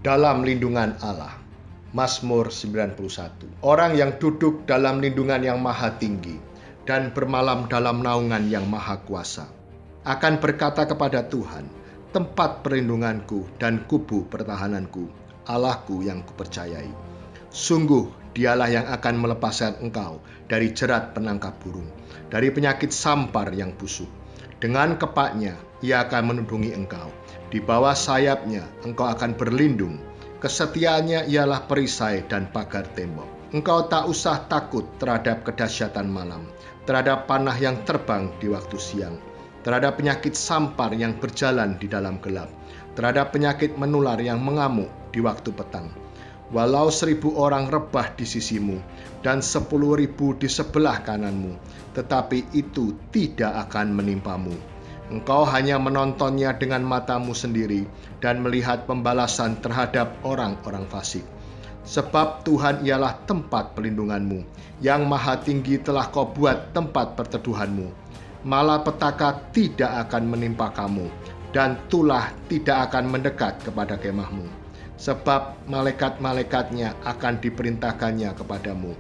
dalam lindungan Allah. Mazmur 91. Orang yang duduk dalam lindungan yang maha tinggi dan bermalam dalam naungan yang maha kuasa akan berkata kepada Tuhan, tempat perlindunganku dan kubu pertahananku, Allahku yang kupercayai. Sungguh dialah yang akan melepaskan engkau dari jerat penangkap burung, dari penyakit sampar yang busuk. Dengan kepaknya ia akan melindungi engkau, di bawah sayapnya engkau akan berlindung. Kesetiaannya ialah perisai dan pagar tembok. Engkau tak usah takut terhadap kedahsyatan malam, terhadap panah yang terbang di waktu siang, terhadap penyakit sampar yang berjalan di dalam gelap, terhadap penyakit menular yang mengamuk di waktu petang. Walau 1.000 orang rebah di sisimu dan 10.000 di sebelah kananmu, tetapi itu tidak akan menimpamu. Engkau hanya menontonnya dengan matamu sendiri dan melihat pembalasan terhadap orang-orang fasik. Sebab Tuhan ialah tempat pelindunganmu, yang maha tinggi telah kau buat tempat perteduhanmu. Malapetaka tidak akan menimpa kamu, dan tulah tidak akan mendekat kepada kemahmu. Sebab malaikat-malaikatnya akan diperintahkannya kepadamu,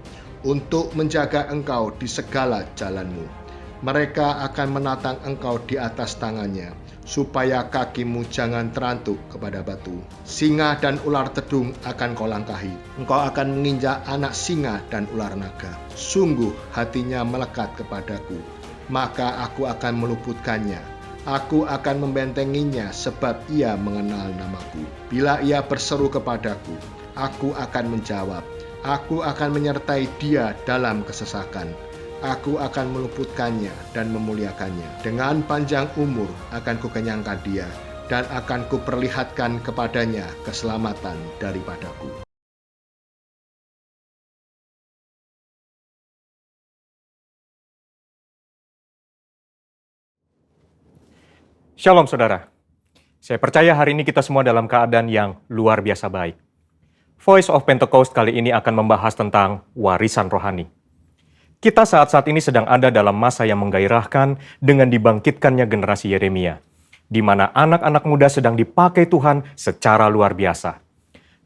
untuk menjaga engkau di segala jalanmu. Mereka akan menatang engkau di atas tangannya, supaya kakimu jangan terantuk kepada batu. Singa dan ular tedung akan kau langkahi. Engkau akan menginjak anak singa dan ular naga. Sungguh hatinya melekat kepadaku, maka aku akan meluputkannya. Aku akan membentenginya sebab ia mengenal namaku. Bila ia berseru kepadaku, aku akan menjawab. Aku akan menyertai dia dalam kesesakan. Aku akan meluputkannya dan memuliakannya. Dengan panjang umur akan kukenyangkan dia, dan akan kuperlihatkan kepadanya keselamatan daripadaku. Shalom saudara, saya percaya hari ini kita semua dalam keadaan yang luar biasa baik. Voice of Pentecost kali ini akan membahas tentang warisan rohani. Kita saat-saat ini sedang ada dalam masa yang menggairahkan dengan dibangkitkannya generasi Yeremia, di mana anak-anak muda sedang dipakai Tuhan secara luar biasa.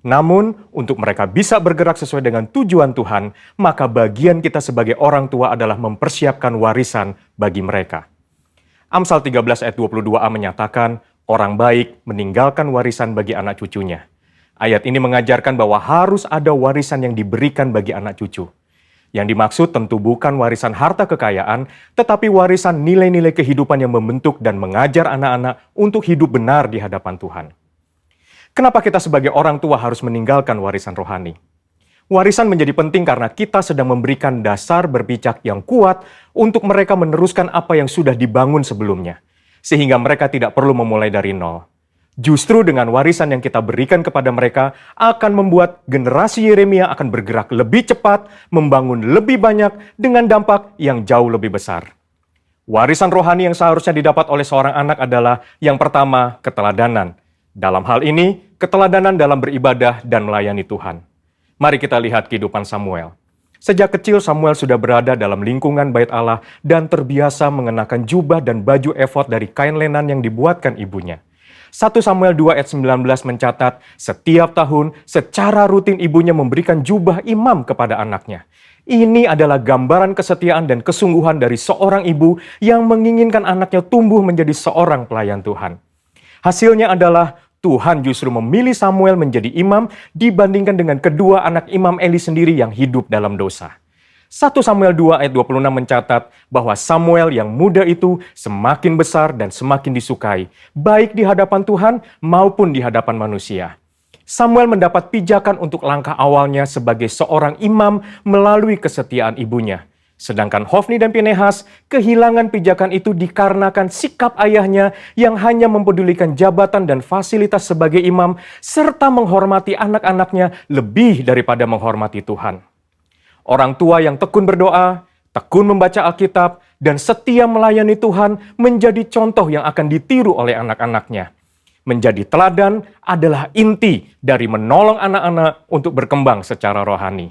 Namun, untuk mereka bisa bergerak sesuai dengan tujuan Tuhan, maka bagian kita sebagai orang tua adalah mempersiapkan warisan bagi mereka. Amsal 13 ayat 22a menyatakan, orang baik meninggalkan warisan bagi anak cucunya. Ayat ini mengajarkan bahwa harus ada warisan yang diberikan bagi anak cucu. Yang dimaksud tentu bukan warisan harta kekayaan, tetapi warisan nilai-nilai kehidupan yang membentuk dan mengajar anak-anak untuk hidup benar di hadapan Tuhan. Kenapa kita sebagai orang tua harus meninggalkan warisan rohani? Warisan menjadi penting karena kita sedang memberikan dasar berpijak yang kuat untuk mereka meneruskan apa yang sudah dibangun sebelumnya, sehingga mereka tidak perlu memulai dari nol. Justru dengan warisan yang kita berikan kepada mereka akan membuat generasi Yeremia akan bergerak lebih cepat, membangun lebih banyak dengan dampak yang jauh lebih besar. Warisan rohani yang seharusnya didapat oleh seorang anak adalah yang pertama, keteladanan. Dalam hal ini, keteladanan dalam beribadah dan melayani Tuhan. Mari kita lihat kehidupan Samuel. Sejak kecil Samuel sudah berada dalam lingkungan bait Allah dan terbiasa mengenakan jubah dan baju efod dari kain lenan yang dibuatkan ibunya. 1 Samuel 2 ayat 19 mencatat, setiap tahun secara rutin ibunya memberikan jubah imam kepada anaknya. Ini adalah gambaran kesetiaan dan kesungguhan dari seorang ibu yang menginginkan anaknya tumbuh menjadi seorang pelayan Tuhan. Hasilnya adalah Tuhan justru memilih Samuel menjadi imam dibandingkan dengan kedua anak imam Eli sendiri yang hidup dalam dosa. 1 Samuel 2 ayat 26 mencatat bahwa Samuel yang muda itu semakin besar dan semakin disukai, baik di hadapan Tuhan maupun di hadapan manusia. Samuel mendapat pijakan untuk langkah awalnya sebagai seorang imam melalui kesetiaan ibunya. Sedangkan Hofni dan Pinehas kehilangan pijakan itu dikarenakan sikap ayahnya yang hanya mempedulikan jabatan dan fasilitas sebagai imam serta menghormati anak-anaknya lebih daripada menghormati Tuhan. Orang tua yang tekun berdoa, tekun membaca Alkitab, dan setia melayani Tuhan menjadi contoh yang akan ditiru oleh anak-anaknya. Menjadi teladan adalah inti dari menolong anak-anak untuk berkembang secara rohani.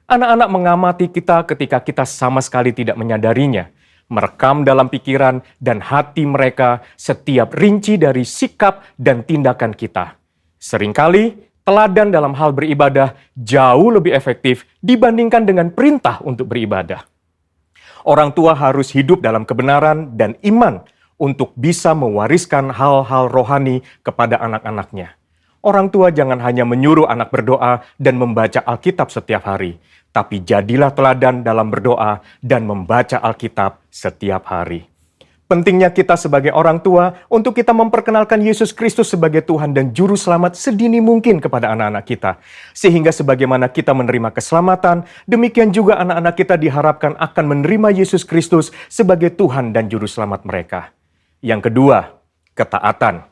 Anak-anak mengamati kita ketika kita sama sekali tidak menyadarinya, merekam dalam pikiran dan hati mereka setiap rinci dari sikap dan tindakan kita. Seringkali teladan dalam hal beribadah jauh lebih efektif dibandingkan dengan perintah untuk beribadah. Orang tua harus hidup dalam kebenaran dan iman untuk bisa mewariskan hal-hal rohani kepada anak-anaknya. Orang tua jangan hanya menyuruh anak berdoa dan membaca Alkitab setiap hari, tapi jadilah teladan dalam berdoa dan membaca Alkitab setiap hari. Pentingnya kita sebagai orang tua untuk kita memperkenalkan Yesus Kristus sebagai Tuhan dan Juru Selamat sedini mungkin kepada anak-anak kita. Sehingga sebagaimana kita menerima keselamatan, demikian juga anak-anak kita diharapkan akan menerima Yesus Kristus sebagai Tuhan dan Juru Selamat mereka. Yang kedua, ketaatan.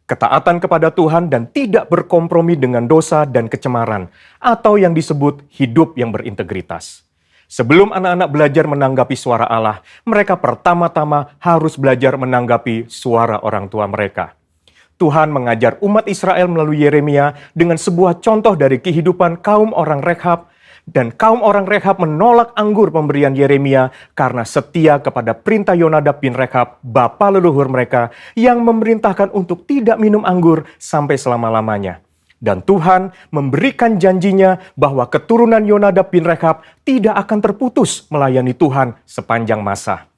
Ketaatan kepada Tuhan dan tidak berkompromi dengan dosa dan kecemaran, atau yang disebut hidup yang berintegritas. Sebelum anak-anak belajar menanggapi suara Allah, mereka pertama-tama harus belajar menanggapi suara orang tua mereka. Tuhan mengajar umat Israel melalui Yeremia dengan sebuah contoh dari kehidupan kaum orang Rekhab, dan kaum orang Rekhab menolak anggur pemberian Yeremia karena setia kepada perintah Yonadab bin Rekhab, bapa leluhur mereka, yang memerintahkan untuk tidak minum anggur sampai selama-lamanya. Dan Tuhan memberikan janjinya bahwa keturunan Yonadab bin Rekhab tidak akan terputus melayani Tuhan sepanjang masa.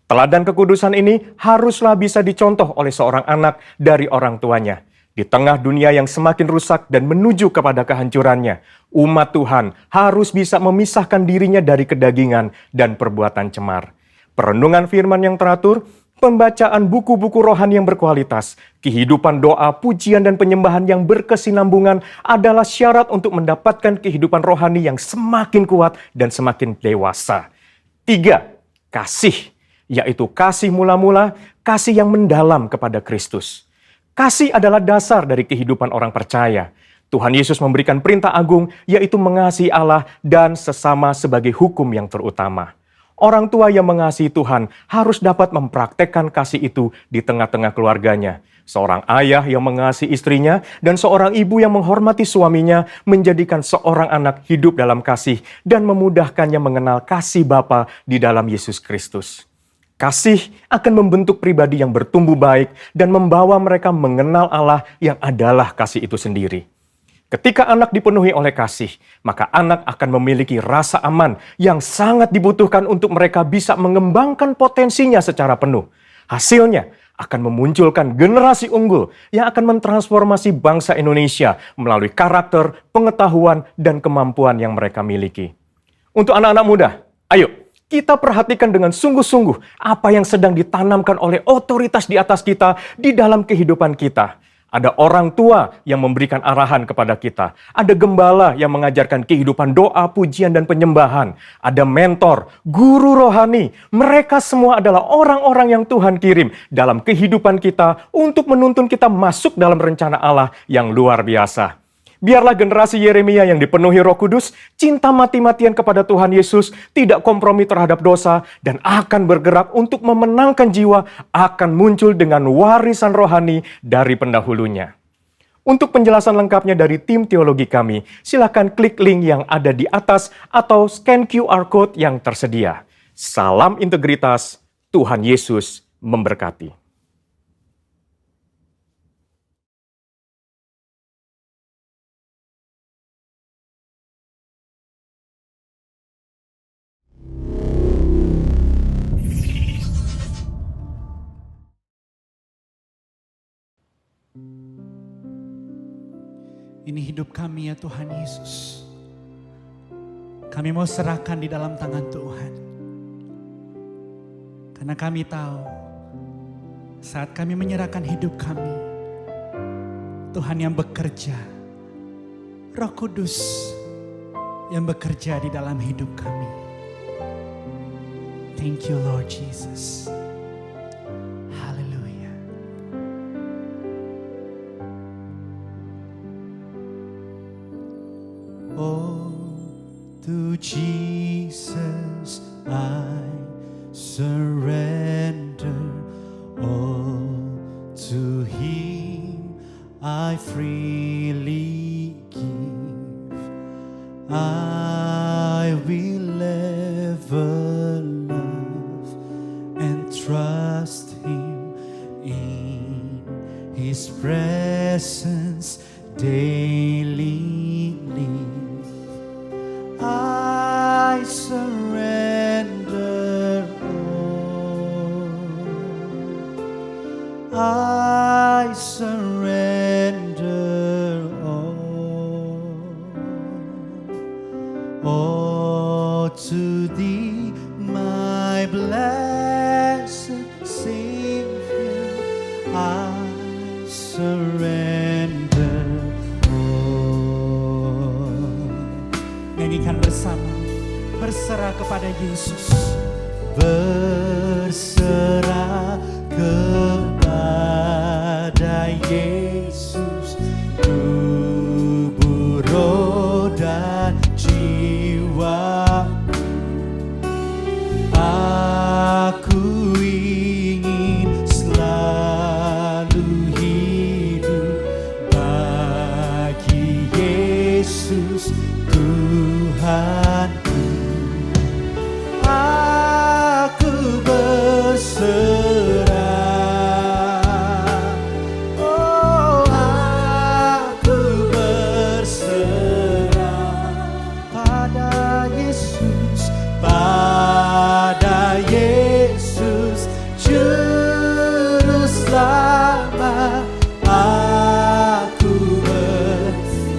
Teladan kekudusan ini haruslah bisa dicontoh oleh seorang anak dari orang tuanya. Di tengah dunia yang semakin rusak dan menuju kepada kehancurannya, umat Tuhan harus bisa memisahkan dirinya dari kedagingan dan perbuatan cemar. Perenungan firman yang teratur, pembacaan buku-buku rohani yang berkualitas, kehidupan doa, pujian, dan penyembahan yang berkesinambungan adalah syarat untuk mendapatkan kehidupan rohani yang semakin kuat dan semakin dewasa. 3. Kasih, yaitu kasih mula-mula, kasih yang mendalam kepada Kristus. Kasih adalah dasar dari kehidupan orang percaya. Tuhan Yesus memberikan perintah agung, yaitu mengasihi Allah dan sesama sebagai hukum yang terutama. Orang tua yang mengasihi Tuhan harus dapat mempraktekkan kasih itu di tengah-tengah keluarganya. Seorang ayah yang mengasihi istrinya dan seorang ibu yang menghormati suaminya menjadikan seorang anak hidup dalam kasih dan memudahkannya mengenal kasih Bapa di dalam Yesus Kristus. Kasih akan membentuk pribadi yang bertumbuh baik dan membawa mereka mengenal Allah yang adalah kasih itu sendiri. Ketika anak dipenuhi oleh kasih, maka anak akan memiliki rasa aman yang sangat dibutuhkan untuk mereka bisa mengembangkan potensinya secara penuh. Hasilnya akan memunculkan generasi unggul yang akan mentransformasi bangsa Indonesia melalui karakter, pengetahuan, dan kemampuan yang mereka miliki. Untuk anak-anak muda, ayo kita perhatikan dengan sungguh-sungguh apa yang sedang ditanamkan oleh otoritas di atas kita di dalam kehidupan kita. Ada orang tua yang memberikan arahan kepada kita. Ada gembala yang mengajarkan kehidupan doa, pujian, dan penyembahan. Ada mentor, guru rohani. Mereka semua adalah orang-orang yang Tuhan kirim dalam kehidupan kita untuk menuntun kita masuk dalam rencana Allah yang luar biasa. Biarlah generasi Yeremia yang dipenuhi Roh Kudus, cinta mati-matian kepada Tuhan Yesus, tidak kompromi terhadap dosa, dan akan bergerak untuk memenangkan jiwa, akan muncul dengan warisan rohani dari pendahulunya. Untuk penjelasan lengkapnya dari tim teologi kami, silakan klik link yang ada di atas atau scan QR Code yang tersedia. Salam integritas, Tuhan Yesus memberkati. Ini hidup kami ya Tuhan Yesus. Kami mau serahkan di dalam tangan Tuhan. Karena kami tahu saat kami menyerahkan hidup kami, Tuhan yang bekerja, Roh Kudus yang bekerja di dalam hidup kami. Thank you Lord Jesus. Oh, to Jesus I surrender. All to Him I freely give. I will ever love and trust Him in His presence daily live. I surrender all. I surrender all to Thee, my blessed Savior. I surrender all. Nyanyikan bersama, berserah kepada Yesus, berserah kepada Yesus, tubuh, roh dan jiwa. Aku ingin selalu hidup bagi Yesus Tuhanku. Aku berserah, oh aku berserah pada Yesus, pada Yesus Juru Selamat.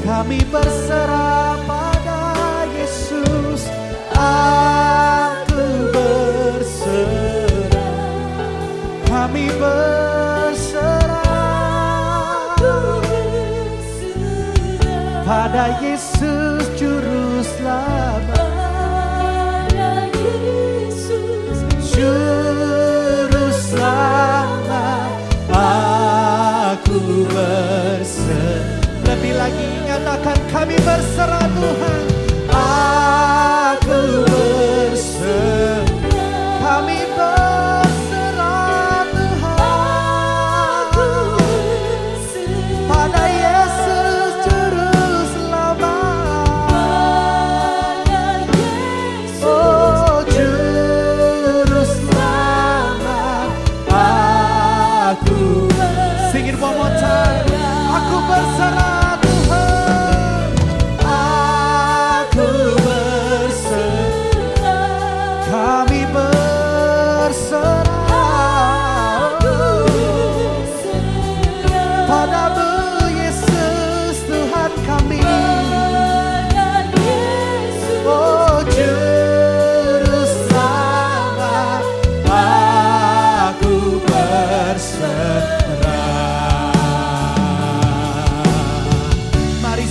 Kami berserah pada Yesus. Aku berserah, kami berserah pada Yesus Juru Selamat. Juru Selamat, aku berserah. Lebih lagi nyatakan, kami berserah Tuhan. Aku berserah, kami berserah Tuhan pada Yesus Juru Selamat. Oh Juru Selamat, aku sing it one more time. Aku berserah.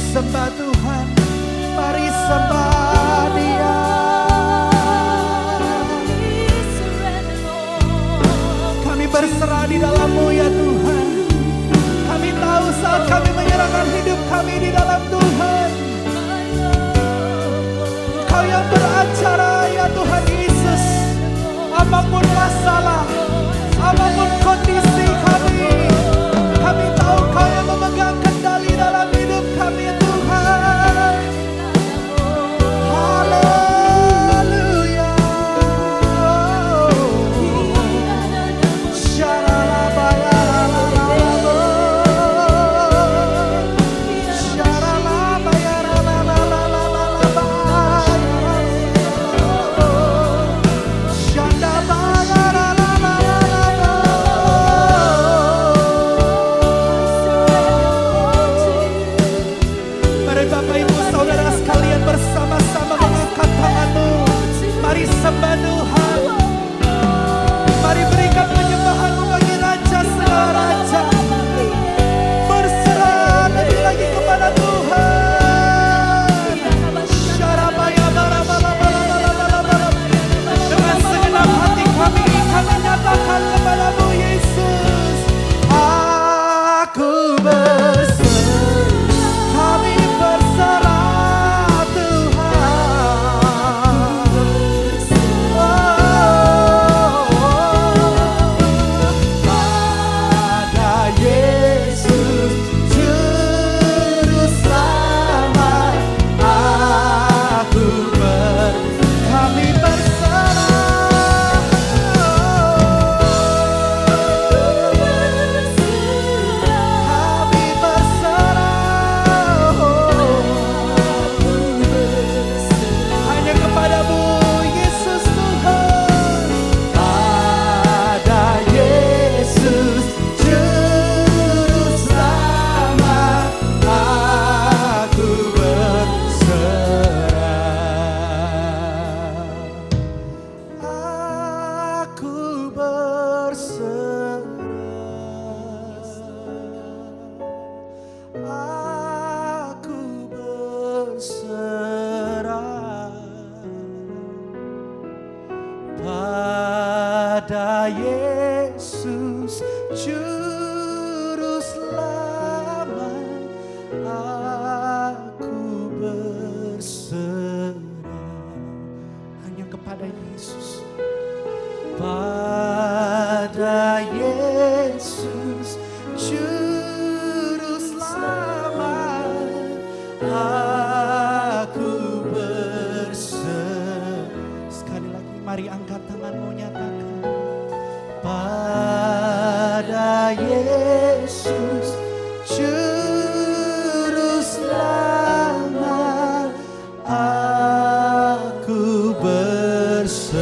Sembah Tuhan, mari sembah Dia. Kami berserah di dalam-Mu ya Tuhan. Kami tahu saat kami menyerahkan hidup kami di dalam Tuhan, Kau yang beracara ya Tuhan Yesus. Apapun masalah, apapun kondisi kami tahu Kau yang memegang kendali dalam hidup kami ya Tuhan. Haleluya. pada Yesus Juru Selamat, aku berserah hanya kepada Yesus. Pada Yesus Juru Selamat, aku berserah. Sekali lagi mari angkat tanganmu, nyatakan. Pada Yesus Juru Selamat, aku berserah.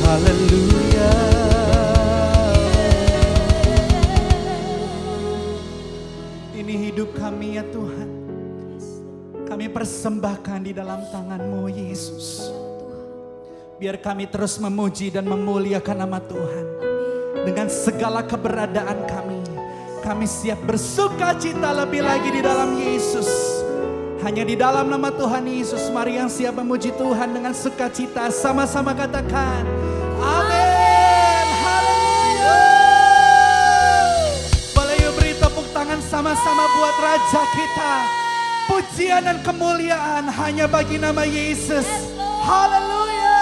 Haleluya. Ini hidup kami ya Tuhan. Kami persembahkan di dalam tangan-Mu Yesus. Biar kami terus memuji dan memuliakan nama Tuhan. Dengan segala keberadaan kami. Kami siap bersuka cita lebih lagi di dalam Yesus. Hanya di dalam nama Tuhan Yesus. Mari yang siap memuji Tuhan dengan sukacita. Sama-sama katakan. Amin. Haleluya. Boleh yuk beri tepuk tangan sama-sama buat Raja kita. Pujian dan kemuliaan hanya bagi nama Yesus. Haleluya.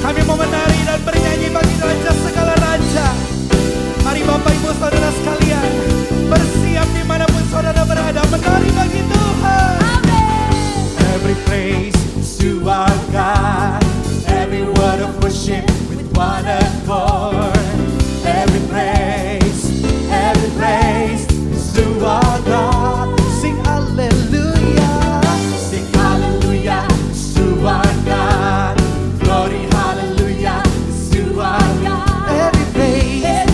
Kami mau menari dan bernyanyi bagi Raja segala Raja. Mari Bapak Ibu Saudara sekalian, bersiap dimanapun saudara berada, menari bagi Tuhan. Every praise to our God, every word of worship with one accord. Every praise is to our God. Sing hallelujah, sing hallelujah to our God. Glory hallelujah is to our God. Every praise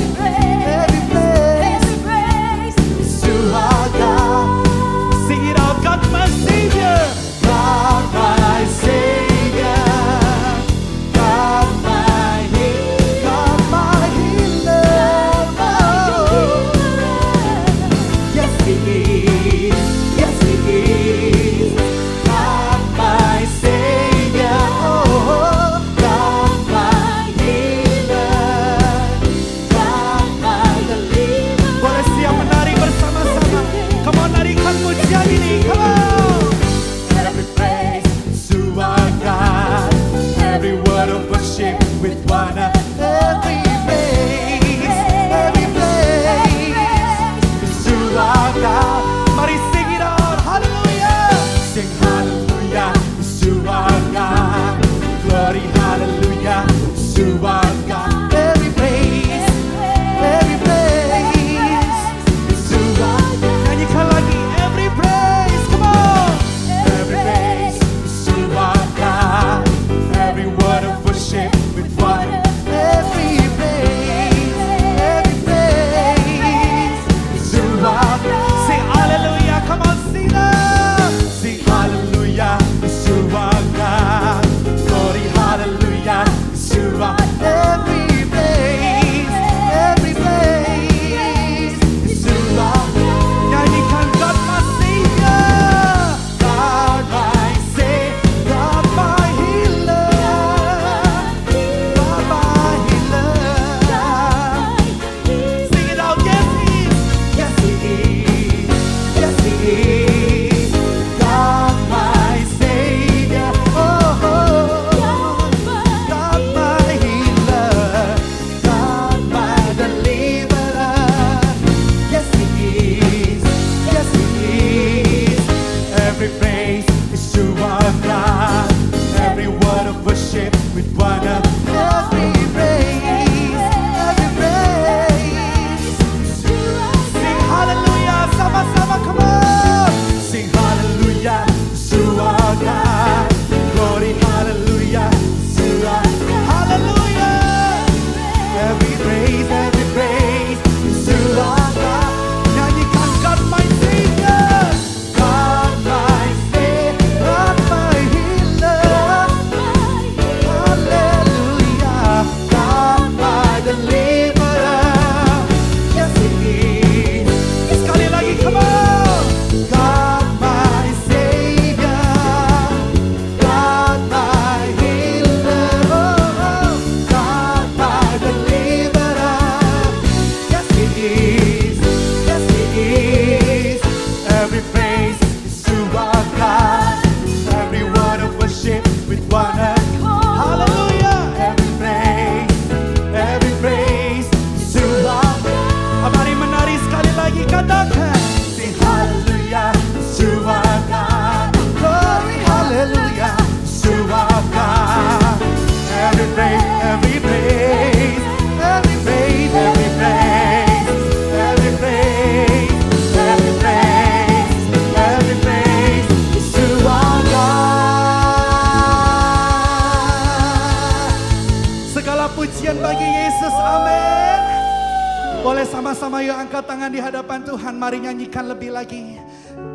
Ayo angkat tangan di hadapan Tuhan. Mari nyanyikan lebih lagi.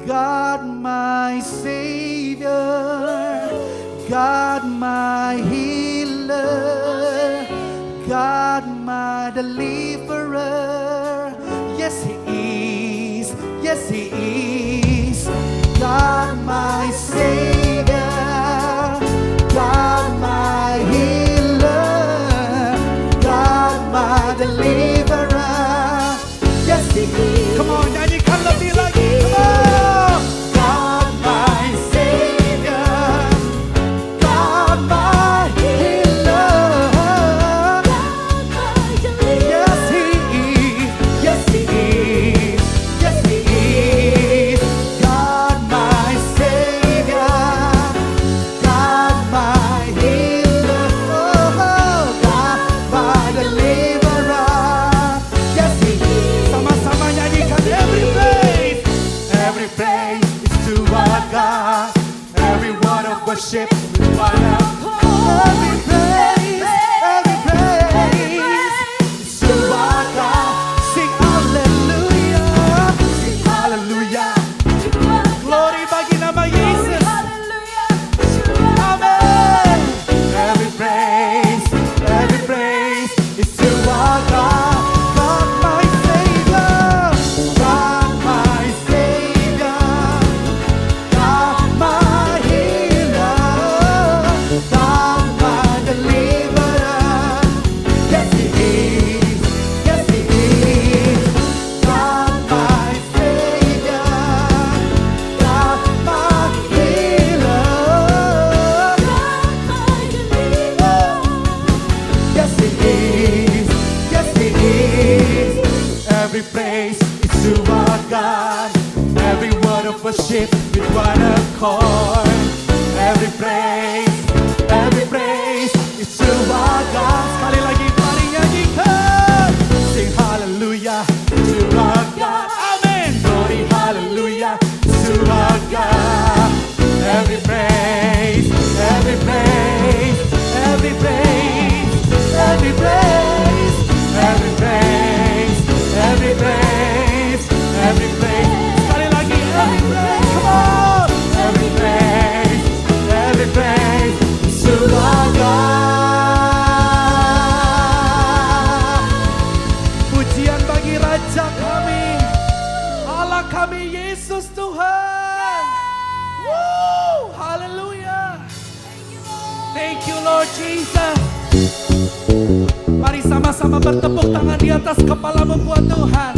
God my Savior, God my healer, God my deliverer. Yes He is, yes He is. God my Savior, God my healer, God my deliverer. Yes He is. Come on, nyanyikan lebih lagi. Come on. God my Savior, God my healer. Yes He is, yes He is, yes He is. God my Savior, God my healer. Oh, God my deliverer. Yes He is. Sama-sama nyanyikan. Every praise is to our God. Every word of worship is one accord. Every praise is to our God. Sing hallelujah, sing hallelujah. Glory bagi nama Yesus. Amen. Every praise is to our God. God my Savior, God my Savior, God my healer, God my deliverer. Yes He is, yes He is. God my Savior, God my healer, yes He is, yes He is. Every praise is to our God. Every word of worship with one accord. Every praise is to our God. Sekali lagi mari nyanyikan. Sing hallelujah to our God. Amen. Glory hallelujah to our God. Every praise, every praise, every praise, every praise, every praise, every praise, every praise. Sekali lagi every praise. Come on. Every praise is to our God. Pujian bagi Raja kami, Allah kami Yesus Tuhan. Woo, haleluya. Thank you Lord Jesus. Mari sama-sama bertepuk tangan di atas kepala membuat Tuhan.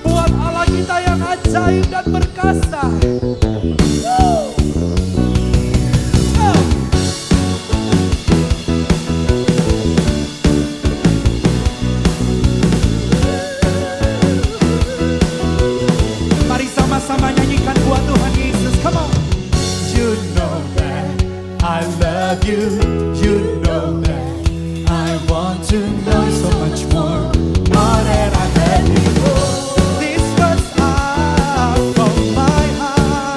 Buat Allah kita yang ajaib dan perkasa. Woo. Oh. Mari sama-sama nyanyikan buat Tuhan Yesus. Come on. You know that I love you. You know that I want to know so much more than I had before. These words are from my heart.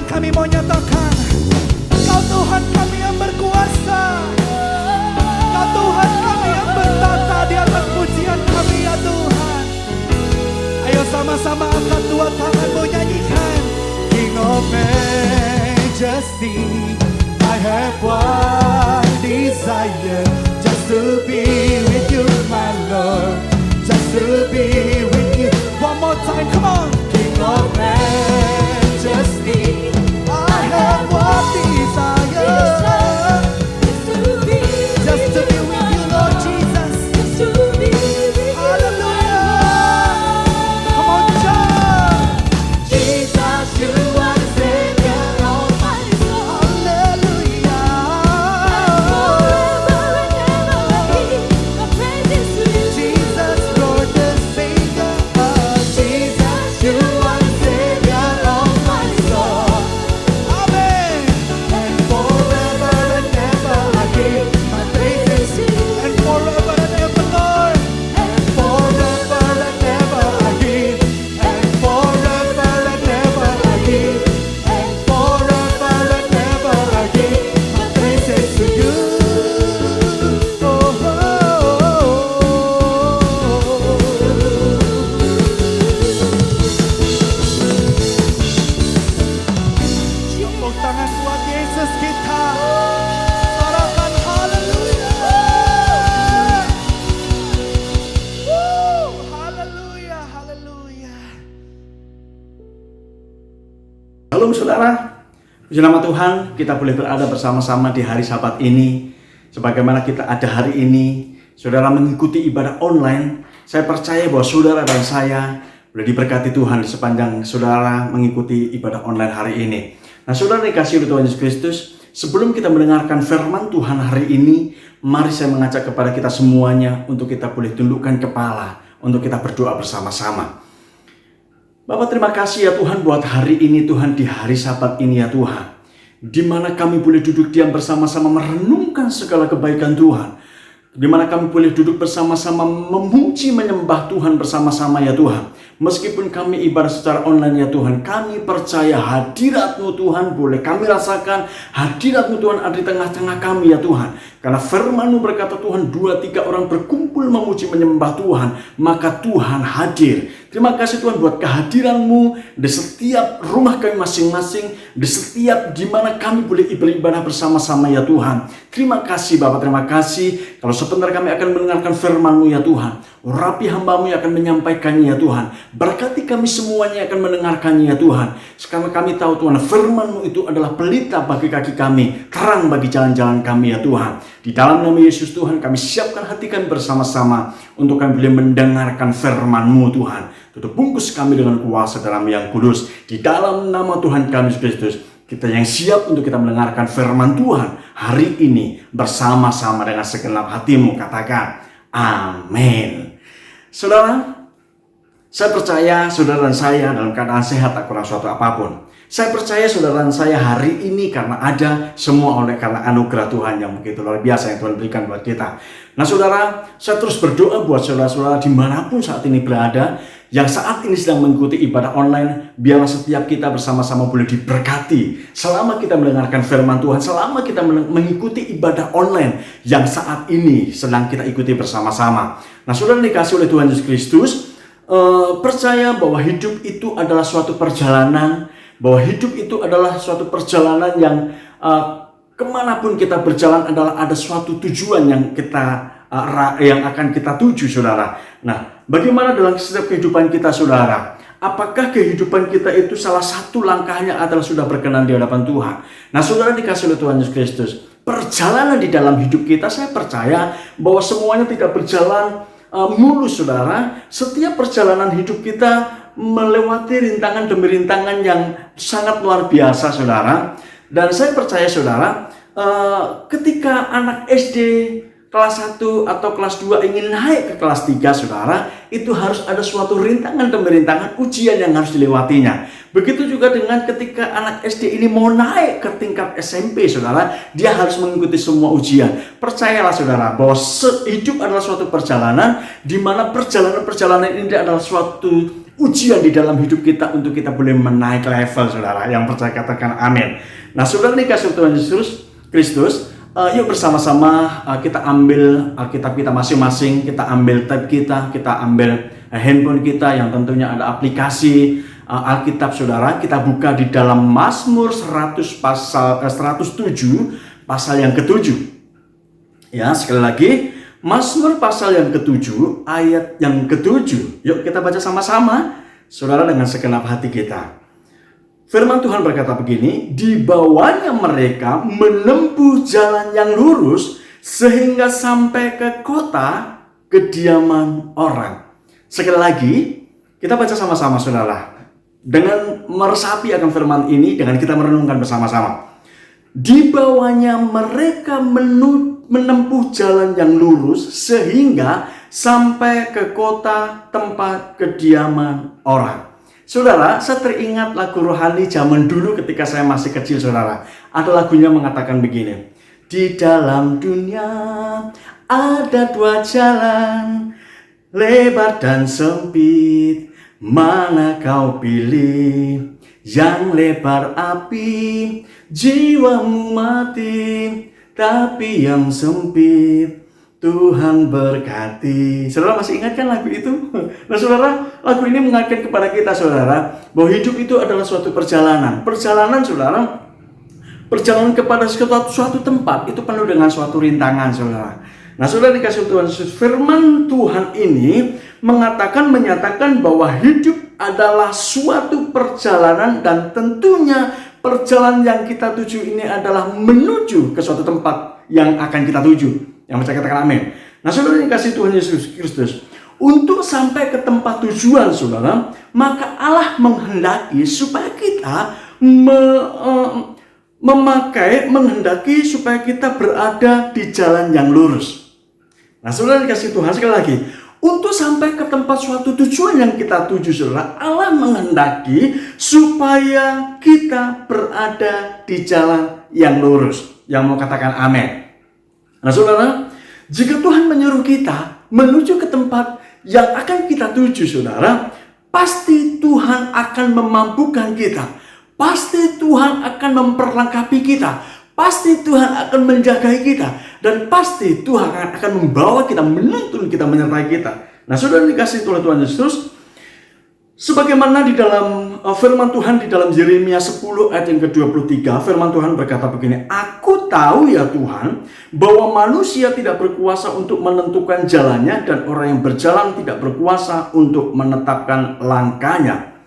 kami mau nyatakan, Kau Tuhan kami yang berkuasa, Kau Tuhan kami yang bertata di atas pujian kami ya Tuhan. Ayo sama-sama angkat dua tanganmu, nyanyikan. King of Majesty, I have one desire, just to be with you my Lord, just to be with you. One more time, come on. King of Majesty, I have one desire, just to be with you Lord Jesus. Hallelujah. Come on, John. Jesus, you are the Savior of my soul. Hallelujah. Jesus, you're the Savior of Jesus, you are the Savior of my soul. Amen. And forever and ever I give my praises to you. And forever and ever, Lord. And forever and ever I give. And forever and ever I give. And forever and ever I give my praises to you. Tepuk tangan buat Yesus kita. Sorakan haleluya. Haleluya, haleluya. Shalom saudara, puji nama Tuhan, kita boleh berada bersama-sama di hari Sabat ini. Sebagaimana kita ada hari ini, saudara mengikuti ibadah online. Saya percaya bahwa saudara dan saya boleh diberkati Tuhan di sepanjang saudara mengikuti ibadah online hari ini. Nah saudara dikasihi oleh Tuhan Yesus Kristus, sebelum kita mendengarkan firman Tuhan hari ini, mari saya mengajak kepada kita semuanya untuk kita boleh tundukkan kepala, untuk kita berdoa bersama-sama. Bapak terima kasih ya Tuhan buat hari ini Tuhan, di hari Sabat ini ya Tuhan, di mana kami boleh duduk diam bersama-sama merenungkan segala kebaikan Tuhan, di mana kami boleh duduk bersama-sama memuji menyembah Tuhan bersama-sama ya Tuhan. Meskipun kami ibadah secara online ya Tuhan, kami percaya hadirat-Mu Tuhan, boleh kami rasakan hadirat-Mu Tuhan ada di tengah-tengah kami ya Tuhan. Karena firman-Mu berkata Tuhan, 2-3 orang berkumpul memuji menyembah Tuhan, maka Tuhan hadir. Terima kasih Tuhan buat kehadiran-Mu di setiap rumah kami masing-masing, di setiap di mana kami boleh beribadah bersama-sama ya Tuhan. Terima kasih Bapak, terima kasih. Kalau sebentar kami akan mendengarkan firman-Mu ya Tuhan, urapi hamba-Mu yang akan menyampaikannya ya Tuhan. Berkati kami semuanya yang akan mendengarkannya ya Tuhan. Sekarang kami tahu Tuhan, firman-Mu itu adalah pelita bagi kaki kami, terang bagi jalan-jalan kami ya Tuhan. Di dalam nama Yesus Tuhan, kami siapkan hati kami bersama-sama untuk kami boleh mendengarkan firman-Mu Tuhan. Tutup bungkus kami dengan kuasa dalam yang kudus. Di dalam nama Tuhan kami Yesus Kristus, kita yang siap untuk kita mendengarkan firman Tuhan hari ini bersama-sama dengan segenap hatimu. Katakan amin. Saudara, saya percaya saudara dan saya dalam keadaan sehat, tak kurang suatu apapun. Saya percaya saudara dan saya hari ini karena ada semua oleh karena anugerah Tuhan yang begitu luar biasa yang Tuhan berikan buat kita. Nah saudara, saya terus berdoa buat saudara-saudara dimanapun saat ini berada, yang saat ini sedang mengikuti ibadah online, biarlah setiap kita bersama-sama boleh diberkati. Selama kita mendengarkan firman Tuhan, selama kita mengikuti ibadah online yang saat ini sedang kita ikuti bersama-sama. Nah saudara dikasih oleh Tuhan Yesus Kristus, percaya bahwa hidup itu adalah suatu perjalanan, bahwa hidup itu adalah suatu perjalanan yang kemanapun kita berjalan adalah ada suatu tujuan yang yang akan kita tuju, saudara. Nah, bagaimana dalam setiap kehidupan kita, saudara? Apakah kehidupan kita itu salah satu langkahnya adalah sudah berkenan di hadapan Tuhan? Nah, saudara dikasih oleh Tuhan Yesus Kristus, perjalanan di dalam hidup kita, saya percaya bahwa semuanya tidak berjalan mulus, saudara. Setiap perjalanan hidup kita melewati rintangan demi rintangan yang sangat luar biasa, saudara. Dan saya percaya, saudara, ketika anak SD kelas 1 atau kelas 2 ingin naik ke kelas 3, saudara, itu harus ada suatu rintangan demi rintangan ujian yang harus dilewatinya. Begitu juga dengan ketika anak SD ini mau naik ke tingkat SMP, saudara, dia harus mengikuti semua ujian. Percayalah, saudara, bahwa hidup adalah suatu perjalanan, di mana perjalanan-perjalanan ini adalah suatu ujian di dalam hidup kita untuk kita boleh menaik level, saudara. Yang percaya katakan amin. Nah, saudara dikasih Tuhan Yesus Kristus, yuk bersama-sama kita ambil Alkitab kita masing-masing, kita ambil tab kita ambil handphone kita yang tentunya ada aplikasi Alkitab, saudara. Kita buka di dalam Mazmur 107 pasal yang ke-7. Ya, sekali lagi Mazmur pasal yang ke-7 ayat yang ke-7. Yuk kita baca sama-sama, saudara, dengan segenap hati kita. Firman Tuhan berkata begini, di bawahnya mereka menempuh jalan yang lurus sehingga sampai ke kota kediaman orang. Sekali lagi, kita baca sama-sama, saudara. Dengan meresapi akan firman ini, dengan kita merenungkan bersama-sama. Di bawahnya mereka menempuh jalan yang lurus sehingga sampai ke kota tempat kediaman orang. Saudara, saya teringat lagu rohani zaman dulu ketika saya masih kecil, saudara. Ada lagunya mengatakan begini. Di dalam dunia ada dua jalan, lebar dan sempit, mana kau pilih? Yang lebar api, jiwamu mati, tapi yang sempit Tuhan berkati. Saudara masih ingat kan lagu itu? Nah, saudara, lagu ini mengingatkan kepada kita, saudara, bahwa hidup itu adalah suatu perjalanan. Perjalanan, saudara, perjalanan kepada suatu tempat itu penuh dengan suatu rintangan, saudara. Nah, saudara dikasih Tuhan Yesus, firman Tuhan ini menyatakan bahwa hidup adalah suatu perjalanan, dan tentunya perjalanan yang kita tuju ini adalah menuju ke suatu tempat yang akan kita tuju. Yang percaya katakan amin. Nah, saudara dikasih Tuhan Yesus Kristus, untuk sampai ke tempat tujuan, saudara, maka Allah menghendaki supaya kita menghendaki supaya kita berada di jalan yang lurus. Nah, saudara dikasih Tuhan, sekali lagi, untuk sampai ke tempat suatu tujuan yang kita tuju, saudara, Allah menghendaki supaya kita berada di jalan yang lurus. Yang mau katakan amin. Nah, saudara, jika Tuhan menyuruh kita menuju ke tempat yang akan kita tuju, saudara, pasti Tuhan akan memampukan kita. Pasti Tuhan akan memperlengkapi kita. Pasti Tuhan akan menjagai kita. Dan pasti Tuhan akan membawa kita, menuntun kita, menyertai kita. Nah, saudara dikasih Tuhan Yesus, sebagaimana di dalam firman Tuhan di dalam Yeremia 10 ayat yang ke-23, firman Tuhan berkata begini, Aku tahu ya Tuhan, bahwa manusia tidak berkuasa untuk menentukan jalannya, dan orang yang berjalan tidak berkuasa untuk menetapkan langkahnya.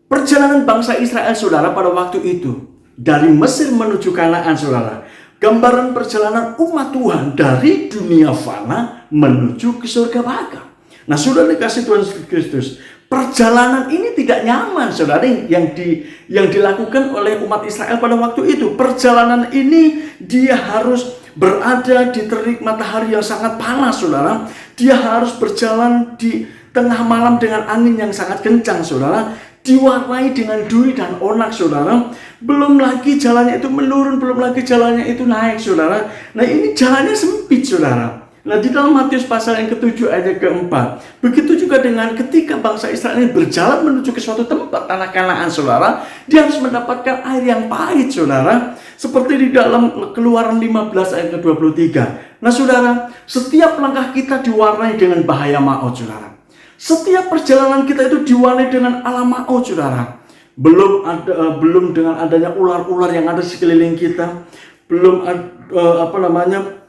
Perjalanan bangsa Israel, saudara, pada waktu itu, dari Mesir menuju Kanaan, saudara, gambaran perjalanan umat Tuhan dari dunia fana menuju ke surga baka. Nah, saudara dikasih Tuhan Kristus, perjalanan ini tidak nyaman, saudara, yang dilakukan oleh umat Israel pada waktu itu. Perjalanan ini dia harus berada di terik matahari yang sangat panas, saudara. Dia harus berjalan di tengah malam dengan angin yang sangat kencang, saudara. Diwarnai dengan duri dan onak, saudara. Belum lagi jalannya itu menurun, belum lagi jalannya itu naik, saudara. Nah, ini jalannya sempit, saudara. Nah, di dalam Matius pasal yang ke-7 ayat ke-4, begitu juga dengan ketika bangsa Israel ini berjalan menuju ke suatu tempat tanah Kanaan, saudara, dia harus mendapatkan air yang pahit, saudara, seperti di dalam Keluaran 15 ayat ke-23. Nah, saudara, setiap langkah kita diwarnai dengan bahaya maut, saudara. Setiap perjalanan kita itu diwarnai dengan alam maut, saudara. Belum dengan adanya ular-ular yang ada di sekeliling kita, belum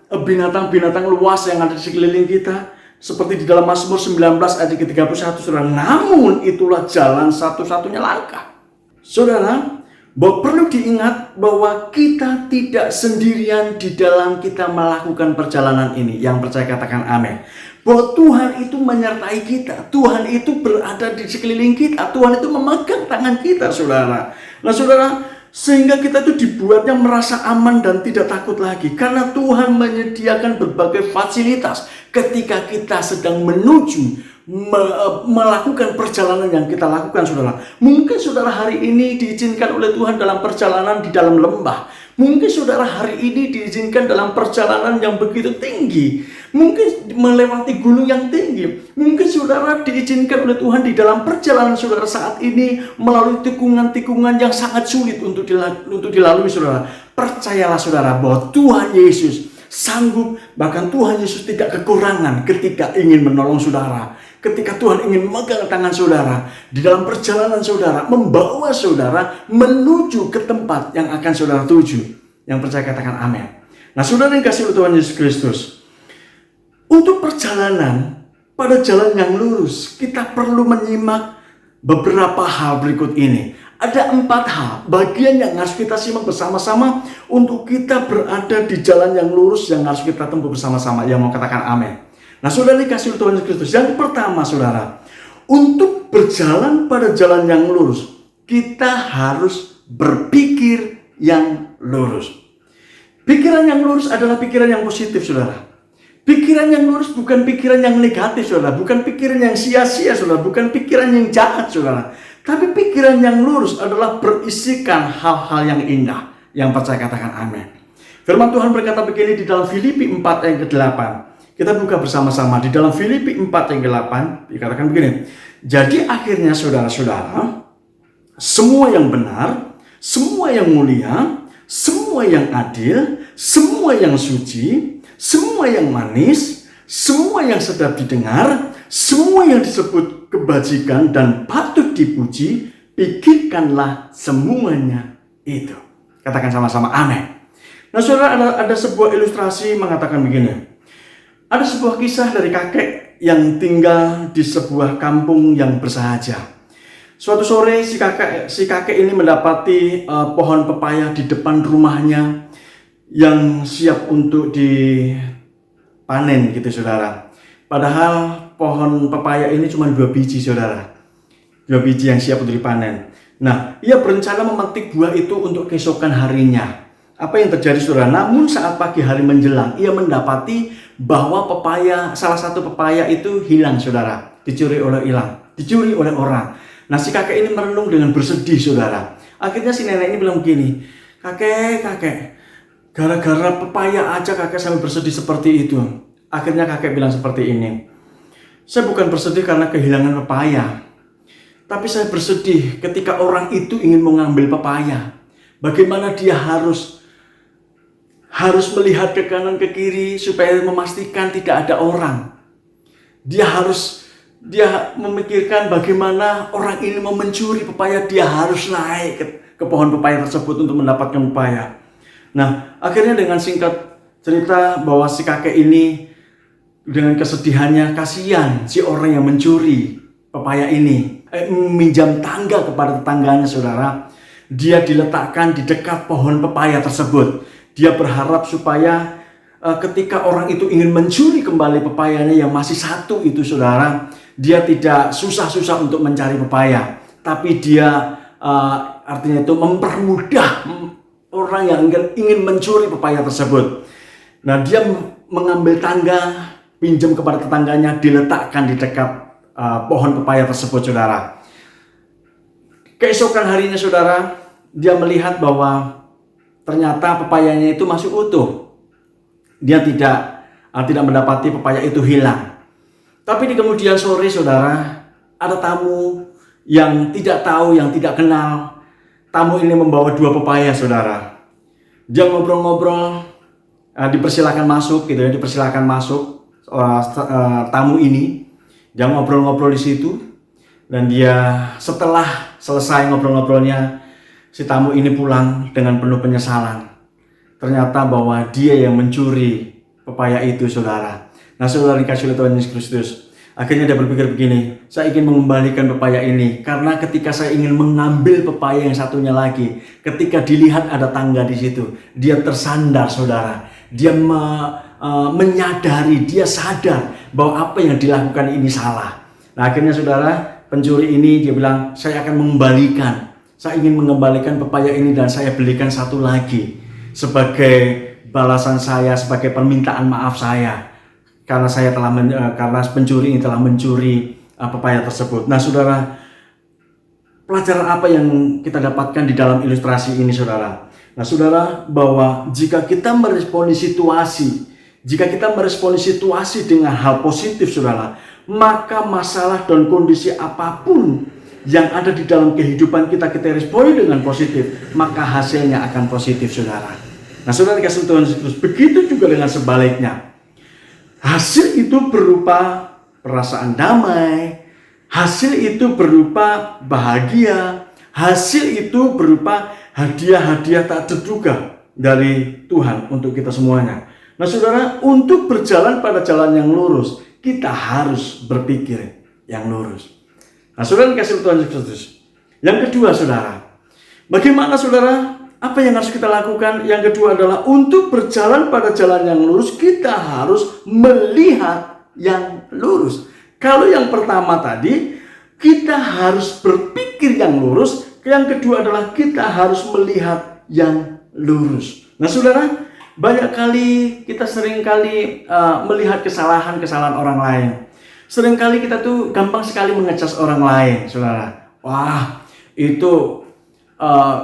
binatang-binatang luas yang ada di sekeliling kita, seperti di dalam Mazmur 19 ayat ke-31, saudara. Namun itulah jalan satu-satunya langkah, saudara, bahwa perlu diingat bahwa kita tidak sendirian di dalam kita melakukan perjalanan ini. Yang percaya katakan amin. Bahwa Tuhan itu menyertai kita, Tuhan itu berada di sekeliling kita, Tuhan itu memegang tangan kita, saudara. Nah, saudara, sehingga kita itu dibuatnya merasa aman dan tidak takut lagi, karena Tuhan menyediakan berbagai fasilitas ketika kita sedang menuju melakukan perjalanan yang kita lakukan, saudara. Mungkin saudara hari ini diizinkan oleh Tuhan dalam perjalanan di dalam lembah. Mungkin saudara hari ini diizinkan dalam perjalanan yang begitu tinggi. Mungkin melewati gunung yang tinggi. Mungkin saudara diizinkan oleh Tuhan di dalam perjalanan saudara saat ini melalui tikungan-tikungan yang sangat sulit untuk dilalui saudara. Percayalah saudara bahwa Tuhan Yesus sanggup, bahkan Tuhan Yesus tidak kekurangan ketika ingin menolong saudara. Ketika Tuhan ingin memegang tangan saudara di dalam perjalanan saudara, membawa saudara menuju ke tempat yang akan saudara tuju. Yang percaya katakan amin. Nah, saudara yang kasih Tuhan Yesus Kristus, untuk perjalanan pada jalan yang lurus, kita perlu menyimak beberapa hal berikut ini. Ada 4 hal, bagian yang harus kita simak bersama-sama untuk kita berada di jalan yang lurus yang harus kita tempuh bersama-sama. Yang mau katakan amin. Nah, saudara dikasih Tuhan Yesus Kristus. Yang pertama, saudara, untuk berjalan pada jalan yang lurus, kita harus berpikir yang lurus. Pikiran yang lurus adalah pikiran yang positif, saudara. Pikiran yang lurus bukan pikiran yang negatif, saudara. Bukan pikiran yang sia-sia, saudara. Bukan pikiran yang jahat, saudara. Tapi pikiran yang lurus adalah berisikan hal-hal yang indah. Yang percaya katakan amin. Firman Tuhan berkata begini di dalam Filipi 4 ayat ke-8. Kita buka bersama-sama di dalam Filipi 4 ayat ke-8. Dikatakan begini. Jadi akhirnya saudara-saudara, semua yang benar, semua yang mulia, semua yang adil, semua yang suci, semua yang manis, semua yang sedap didengar, semua yang disebut kebajikan dan patut dipuji, pikirkanlah semuanya itu. Katakan sama-sama amin. Nah, saudara, ada sebuah ilustrasi mengatakan begini. Ada sebuah kisah dari kakek yang tinggal di sebuah kampung yang bersahaja. Suatu sore si kakek ini mendapati pohon pepaya di depan rumahnya yang siap untuk dipanen gitu, saudara. Padahal pohon pepaya ini cuma 2 biji, saudara. 2 biji yang siap untuk dipanen. Nah, ia berencana memetik buah itu untuk keesokan harinya. Apa yang terjadi, saudara? Namun saat pagi hari menjelang, ia mendapati bahwa salah satu pepaya itu hilang, saudara. Dicuri oleh orang. Nah, si kakek ini merenung dengan bersedih, saudara. Akhirnya si nenek ini bilang begini, kakek, gara-gara pepaya aja kakek sampai bersedih seperti itu. Akhirnya kakek bilang seperti ini, saya bukan bersedih karena kehilangan pepaya, tapi saya bersedih ketika orang itu ingin mengambil pepaya. Bagaimana dia harus melihat ke kanan ke kiri supaya memastikan tidak ada orang. Dia memikirkan bagaimana orang ini mau mencuri pepaya, dia harus naik ke pohon pepaya tersebut untuk mendapatkan pepaya. Nah, akhirnya dengan singkat cerita bahwa si kakek ini dengan kesedihannya, kasihan si orang yang mencuri pepaya ini, meminjam tangga kepada tetangganya, saudara. Dia diletakkan di dekat pohon pepaya tersebut. Dia berharap supaya ketika orang itu ingin mencuri kembali pepayanya yang masih satu itu, saudara, dia tidak susah-susah untuk mencari pepaya, tapi dia artinya itu mempermudah orang yang ingin mencuri pepaya tersebut. Nah, dia mengambil tangga, pinjam kepada tetangganya, diletakkan di dekat pohon pepaya tersebut, saudara. Keesokan harinya, saudara, dia melihat bahwa ternyata pepayanya itu masih utuh. Dia tidak mendapati pepaya itu hilang. Tapi di kemudian sore, saudara, ada tamu yang tidak tahu, yang tidak kenal. Tamu ini membawa 2 pepaya, saudara. Dia ngobrol-ngobrol, dipersilakan masuk, gitu ya, dipersilakan masuk tamu ini. Dia ngobrol-ngobrol di situ, dan dia setelah selesai ngobrol-ngobrolnya, si tamu ini pulang dengan penuh penyesalan. Ternyata bahwa dia yang mencuri pepaya itu, saudara. Nah, saudara dikasih oleh Tuhan Yesus Kristus. Akhirnya dia berpikir begini, saya ingin mengembalikan pepaya ini. Karena ketika saya ingin mengambil pepaya yang satunya lagi, ketika dilihat ada tangga di situ, dia tersandar, saudara. Dia menyadari, dia sadar bahwa apa yang dilakukan ini salah. Nah, akhirnya, saudara, pencuri ini dia bilang, saya akan mengembalikan. Saya ingin mengembalikan pepaya ini dan saya belikan satu lagi sebagai balasan saya, sebagai permintaan maaf saya karena karena pencuri ini telah mencuri pepaya tersebut. Nah, saudara, pelajaran apa yang kita dapatkan di dalam ilustrasi ini, saudara? Nah saudara, bahwa jika kita meresponi situasi dengan hal positif saudara, maka masalah dan kondisi apapun yang ada di dalam kehidupan kita responi dengan positif, maka hasilnya akan positif saudara. Nah saudara dikasih Tuhan Yesus, begitu juga dengan sebaliknya. Hasil itu berupa perasaan damai, hasil itu berupa bahagia, hasil itu berupa hadiah-hadiah tak terduga dari Tuhan untuk kita semuanya. Nah saudara, untuk berjalan pada jalan yang lurus, kita harus berpikir yang lurus. Nah saudara dikasih Tuhan Yesus. Yang kedua saudara, bagaimana saudara? Apa yang harus kita lakukan? Yang kedua adalah untuk berjalan pada jalan yang lurus, kita harus melihat yang lurus. Kalau yang pertama tadi, kita harus berpikir yang lurus. Yang kedua adalah kita harus melihat yang lurus. Nah saudara, banyak kali kita seringkali melihat kesalahan-kesalahan orang lain. Seringkali kita tuh gampang sekali mengecas orang lain, saudara. Wah, itu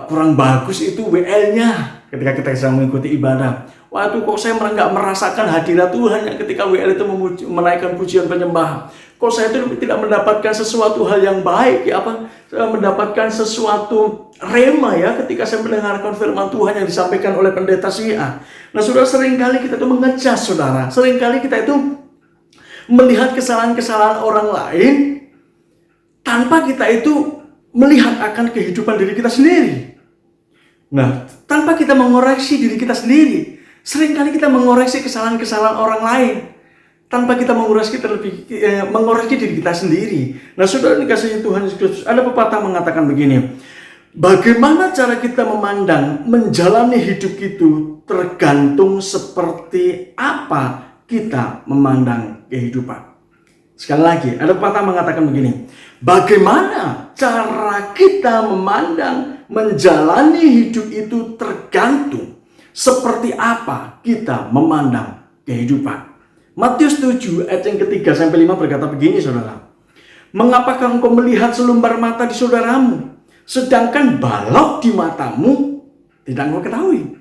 kurang bagus itu WL-nya ketika kita sedang mengikuti ibadah. Wah, itu kok saya nggak merasakan hadirat Tuhan yang ketika WL itu menaikkan pujian penyembahan. Kok saya itu tidak mendapatkan sesuatu hal yang baik, ya apa? Mendapatkan sesuatu rema ya ketika saya mendengarkan firman Tuhan yang disampaikan oleh pendeta si A. Nah, saudara, seringkali kita itu mengecas, saudara. Seringkali kita itu melihat kesalahan-kesalahan orang lain tanpa kita itu melihat akan kehidupan diri kita sendiri. Nah, tanpa kita mengoreksi diri kita sendiri. Seringkali kita mengoreksi kesalahan-kesalahan orang lain tanpa kita mengoreksi diri kita sendiri. Nah, saudara dikasihi Tuhan Yesus Kristus, ada pepatah mengatakan begini. Bagaimana cara kita menjalani hidup itu tergantung seperti apa kita memandang kehidupan. Sekali lagi, ada pepatah mengatakan begini. Bagaimana cara kita menjalani hidup itu tergantung seperti apa kita memandang kehidupan. Matius 7 ayat yang ketiga sampai 5 berkata begini saudara. Mengapakah engkau melihat selumbar mata di saudaramu, sedangkan balok di matamu tidak engkau ketahui?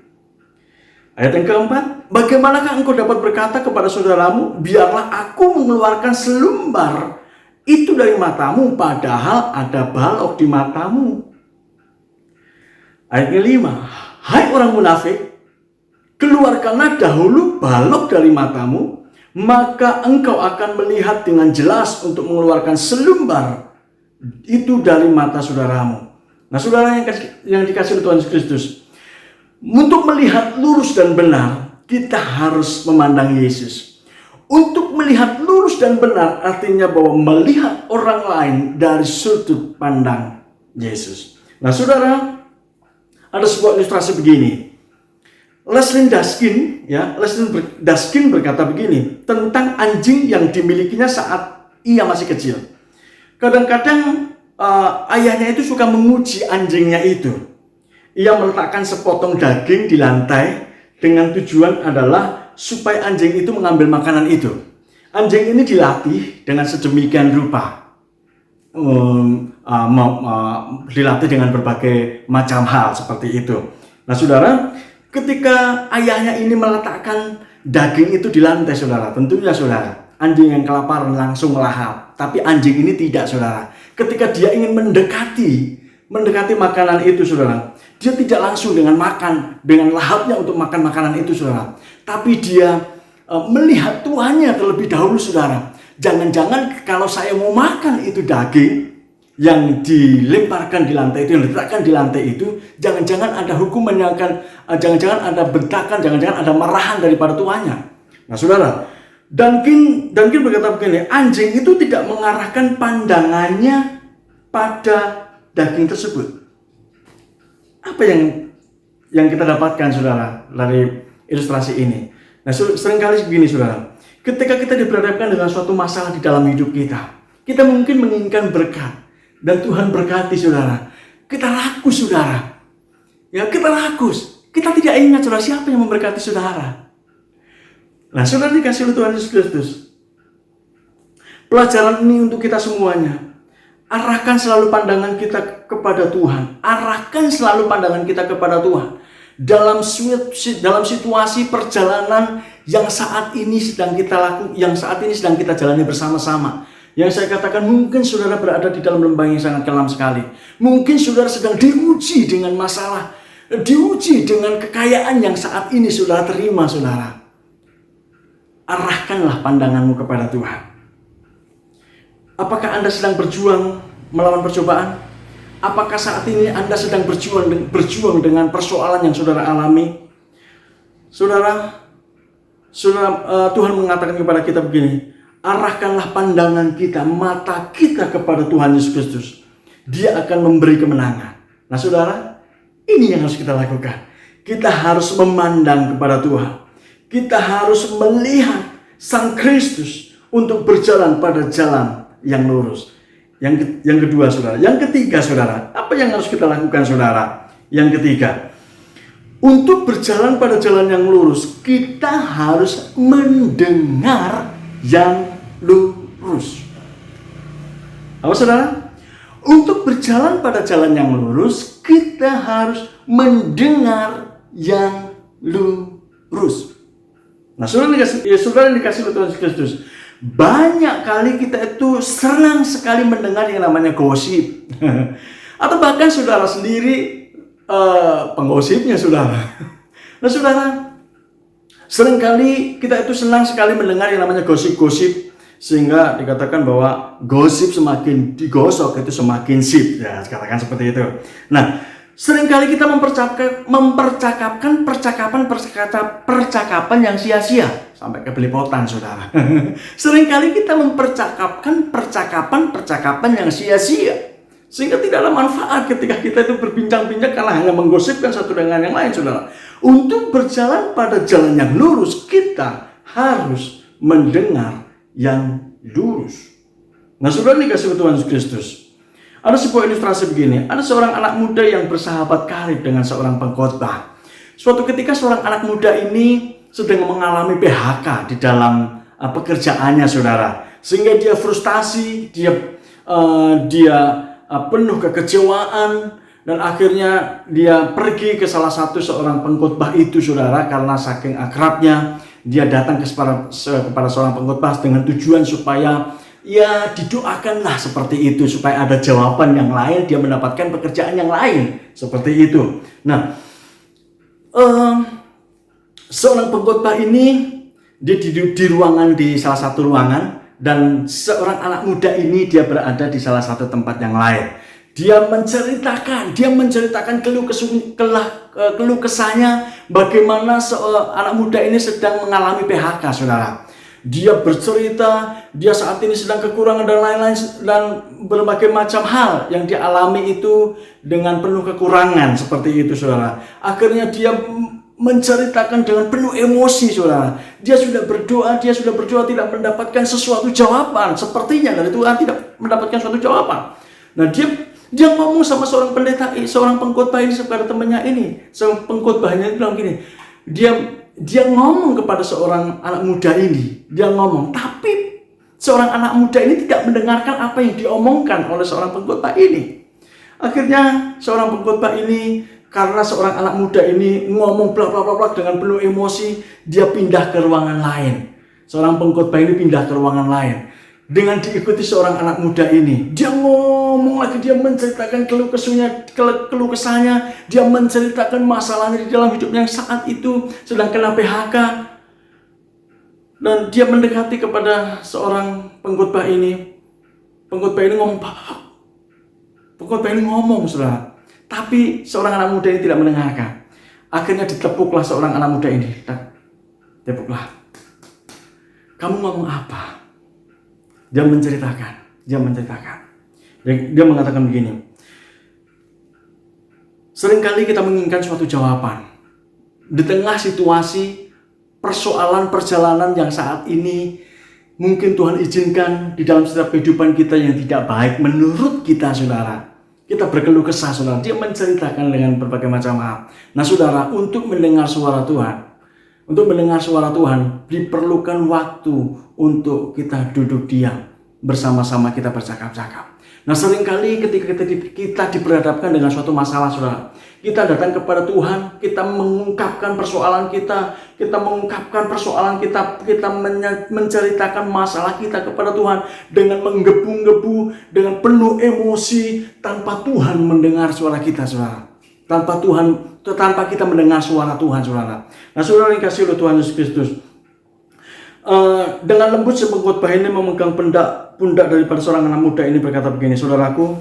Ayat yang keempat, bagaimanakah engkau dapat berkata kepada saudaramu, biarlah aku mengeluarkan selumbar itu dari matamu, padahal ada balok di matamu? Ayat kelima, hai orang munafik, keluarkanlah dahulu balok dari matamu, maka engkau akan melihat dengan jelas untuk mengeluarkan selumbar itu dari mata saudaramu. Nah saudara yang dikasihi Tuhan Yesus Kristus, untuk melihat lurus dan benar, kita harus memandang Yesus. Untuk melihat lurus dan benar artinya bahwa melihat orang lain dari sudut pandang Yesus. Nah saudara, ada sebuah ilustrasi begini. Leslie Daskin berkata begini tentang anjing yang dimilikinya saat ia masih kecil. Kadang-kadang ayahnya itu suka menguji anjingnya itu. Ia meletakkan sepotong daging di lantai dengan tujuan adalah supaya anjing itu mengambil makanan itu. Anjing ini dilatih dengan sedemikian rupa. Dilatih dengan berbagai macam hal seperti itu. Nah saudara, ketika ayahnya ini meletakkan daging itu di lantai saudara, tentunya saudara, anjing yang kelaparan langsung melahap. Tapi anjing ini tidak saudara. Ketika dia ingin mendekati makanan itu saudara, dia tidak langsung dengan lahapnya untuk makan makanan itu saudara. Tapi dia melihat tuannya terlebih dahulu saudara. Jangan-jangan kalau saya mau makan itu daging yang dilemparkan di lantai itu, yang diletakkan di lantai itu, jangan-jangan ada hukuman yang akan, jangan-jangan ada bentakan, jangan-jangan ada marahan daripada tuannya. Nah saudara, Duncan berkata begini, anjing itu tidak mengarahkan pandangannya pada daging tersebut. Apa yang kita dapatkan saudara dari ilustrasi ini? Nah seringkali begini saudara, ketika kita diperhadapkan dengan suatu masalah di dalam hidup kita mungkin menginginkan berkat dan Tuhan berkati saudara. Kita rakus saudara, ya kita rakus. Kita tidak ingat saudara siapa yang memberkati saudara. Nah saudara dikasih oleh Tuhan Yesus Kristus, pelajaran ini untuk kita semuanya. Arahkan selalu pandangan kita kepada Tuhan. Arahkan selalu pandangan kita kepada Tuhan. dalam situasi perjalanan yang saat ini sedang kita jalani bersama-sama. Yang saya katakan, mungkin saudara berada di dalam lembah yang sangat kelam sekali. Mungkin saudara sedang diuji dengan masalah, diuji dengan kekayaan yang saat ini saudara terima, saudara. Arahkanlah pandanganmu kepada Tuhan. Apakah Anda sedang berjuang melawan percobaan? Apakah saat ini Anda sedang berjuang dengan persoalan yang saudara alami? Tuhan mengatakan kepada kita begini, arahkanlah pandangan kita, mata kita kepada Tuhan Yesus Kristus. Dia akan memberi kemenangan. Nah saudara, ini yang harus kita lakukan. Kita harus memandang kepada Tuhan. Kita harus melihat Sang Kristus untuk berjalan pada jalan yang lurus. Yang kedua saudara. Yang ketiga saudara, apa yang harus kita lakukan saudara? Yang ketiga, untuk berjalan pada jalan yang lurus, kita harus mendengar yang lurus. Apa saudara? Untuk berjalan pada jalan yang lurus, kita harus mendengar yang lurus. Nah, saudara dikasih oleh Tuhan Yesus Kristus. Banyak kali kita itu senang sekali mendengar yang namanya gosip. Atau bahkan saudara sendiri penggosipnya saudara. Nah saudara, seringkali kita itu senang sekali mendengar yang namanya gosip-gosip, sehingga dikatakan bahwa gosip semakin digosok itu semakin sip, ya katakan seperti itu. Nah, seringkali kita mempercakapkan percakapan yang sia-sia sampai ke belepotan saudara. Seringkali kita mempercakapkan percakapan yang sia-sia, sehingga tidak ada manfaat ketika kita itu berbincang-bincang karena hanya menggosipkan satu dengan yang lain saudara. Untuk berjalan pada jalan yang lurus, kita harus mendengar yang lurus. Nah saudara dikasih Tuhan Yesus Kristus, ada sebuah ilustrasi begini. Ada seorang anak muda yang bersahabat karib dengan seorang pengkhotbah. Suatu ketika seorang anak muda ini sedang mengalami PHK di dalam pekerjaannya saudara, sehingga dia frustasi, dia penuh kekecewaan, dan akhirnya dia pergi ke salah satu seorang pengkhotbah itu saudara. Karena saking akrabnya, dia datang kepada seorang pengkhotbah dengan tujuan supaya ya didoakanlah seperti itu, supaya ada jawaban yang lain, dia mendapatkan pekerjaan yang lain seperti itu. Nah, seorang pengkhotbah ini dia di salah satu ruangan, dan seorang anak muda ini dia berada di salah satu tempat yang lain. Dia menceritakan keluh kesahnya bagaimana anak muda ini sedang mengalami PHK saudara. Dia bercerita, dia saat ini sedang kekurangan dan lain-lain, dan berbagai macam hal yang dia alami itu dengan penuh kekurangan seperti itu saudara. Akhirnya dia menceritakan dengan penuh emosi saudara. Dia sudah berdoa tidak mendapatkan sesuatu jawaban. Sepertinya dari Tuhan tidak mendapatkan suatu jawaban. Nah dia ngomong sama seorang pendeta, seorang pengkhotbah ini kepada temannya ini. Seorang pengkhotbahnya itu bilang gini, dia ngomong kepada seorang anak muda ini. Dia ngomong, tapi seorang anak muda ini tidak mendengarkan apa yang diomongkan oleh seorang pengkhotbah ini. Akhirnya seorang pengkhotbah ini, karena seorang anak muda ini ngomong bla bla bla dengan penuh emosi, dia pindah ke ruangan lain. Seorang pengkhotbah ini pindah ke ruangan lain. Dengan diikuti seorang anak muda ini, dia ngomong lagi, dia menceritakan keluh kesahnya, dia menceritakan masalahnya di dalam hidupnya yang saat itu sedang kena PHK. Dan dia mendekati kepada seorang pengkhotbah ini. Pengkhotbah ini ngomong, pengkhotbah ini ngomong saudara. Tapi seorang anak muda ini tidak mendengarkan. Akhirnya ditepuklah seorang anak muda ini. Tepuklah. Kamu ngomong apa? Dia menceritakan. Dia mengatakan begini. Seringkali kita menginginkan suatu jawaban. Di tengah situasi persoalan perjalanan yang saat ini mungkin Tuhan izinkan di dalam setiap kehidupan kita yang tidak baik menurut kita saudara. Kita berkeluh kesah saudara. Dia menceritakan dengan berbagai macam hal. Nah saudara, untuk mendengar suara Tuhan, diperlukan waktu untuk kita duduk diam bersama-sama, kita bercakap-cakap. Nah, seringkali ketika kita diperhadapkan dengan suatu masalah, saudara, kita datang kepada Tuhan, kita mengungkapkan persoalan kita, kita menceritakan masalah kita kepada Tuhan dengan menggebu-gebu, dengan penuh emosi, tanpa Tuhan mendengar suara kita, saudara. Tanpa kita mendengar suara Tuhan, saudara. Nah, saudara yang kasih oleh Tuhan Yesus Kristus, dengan lembut si pengkhotbah ini memegang pundak daripada seorang anak muda ini, berkata begini, saudaraku,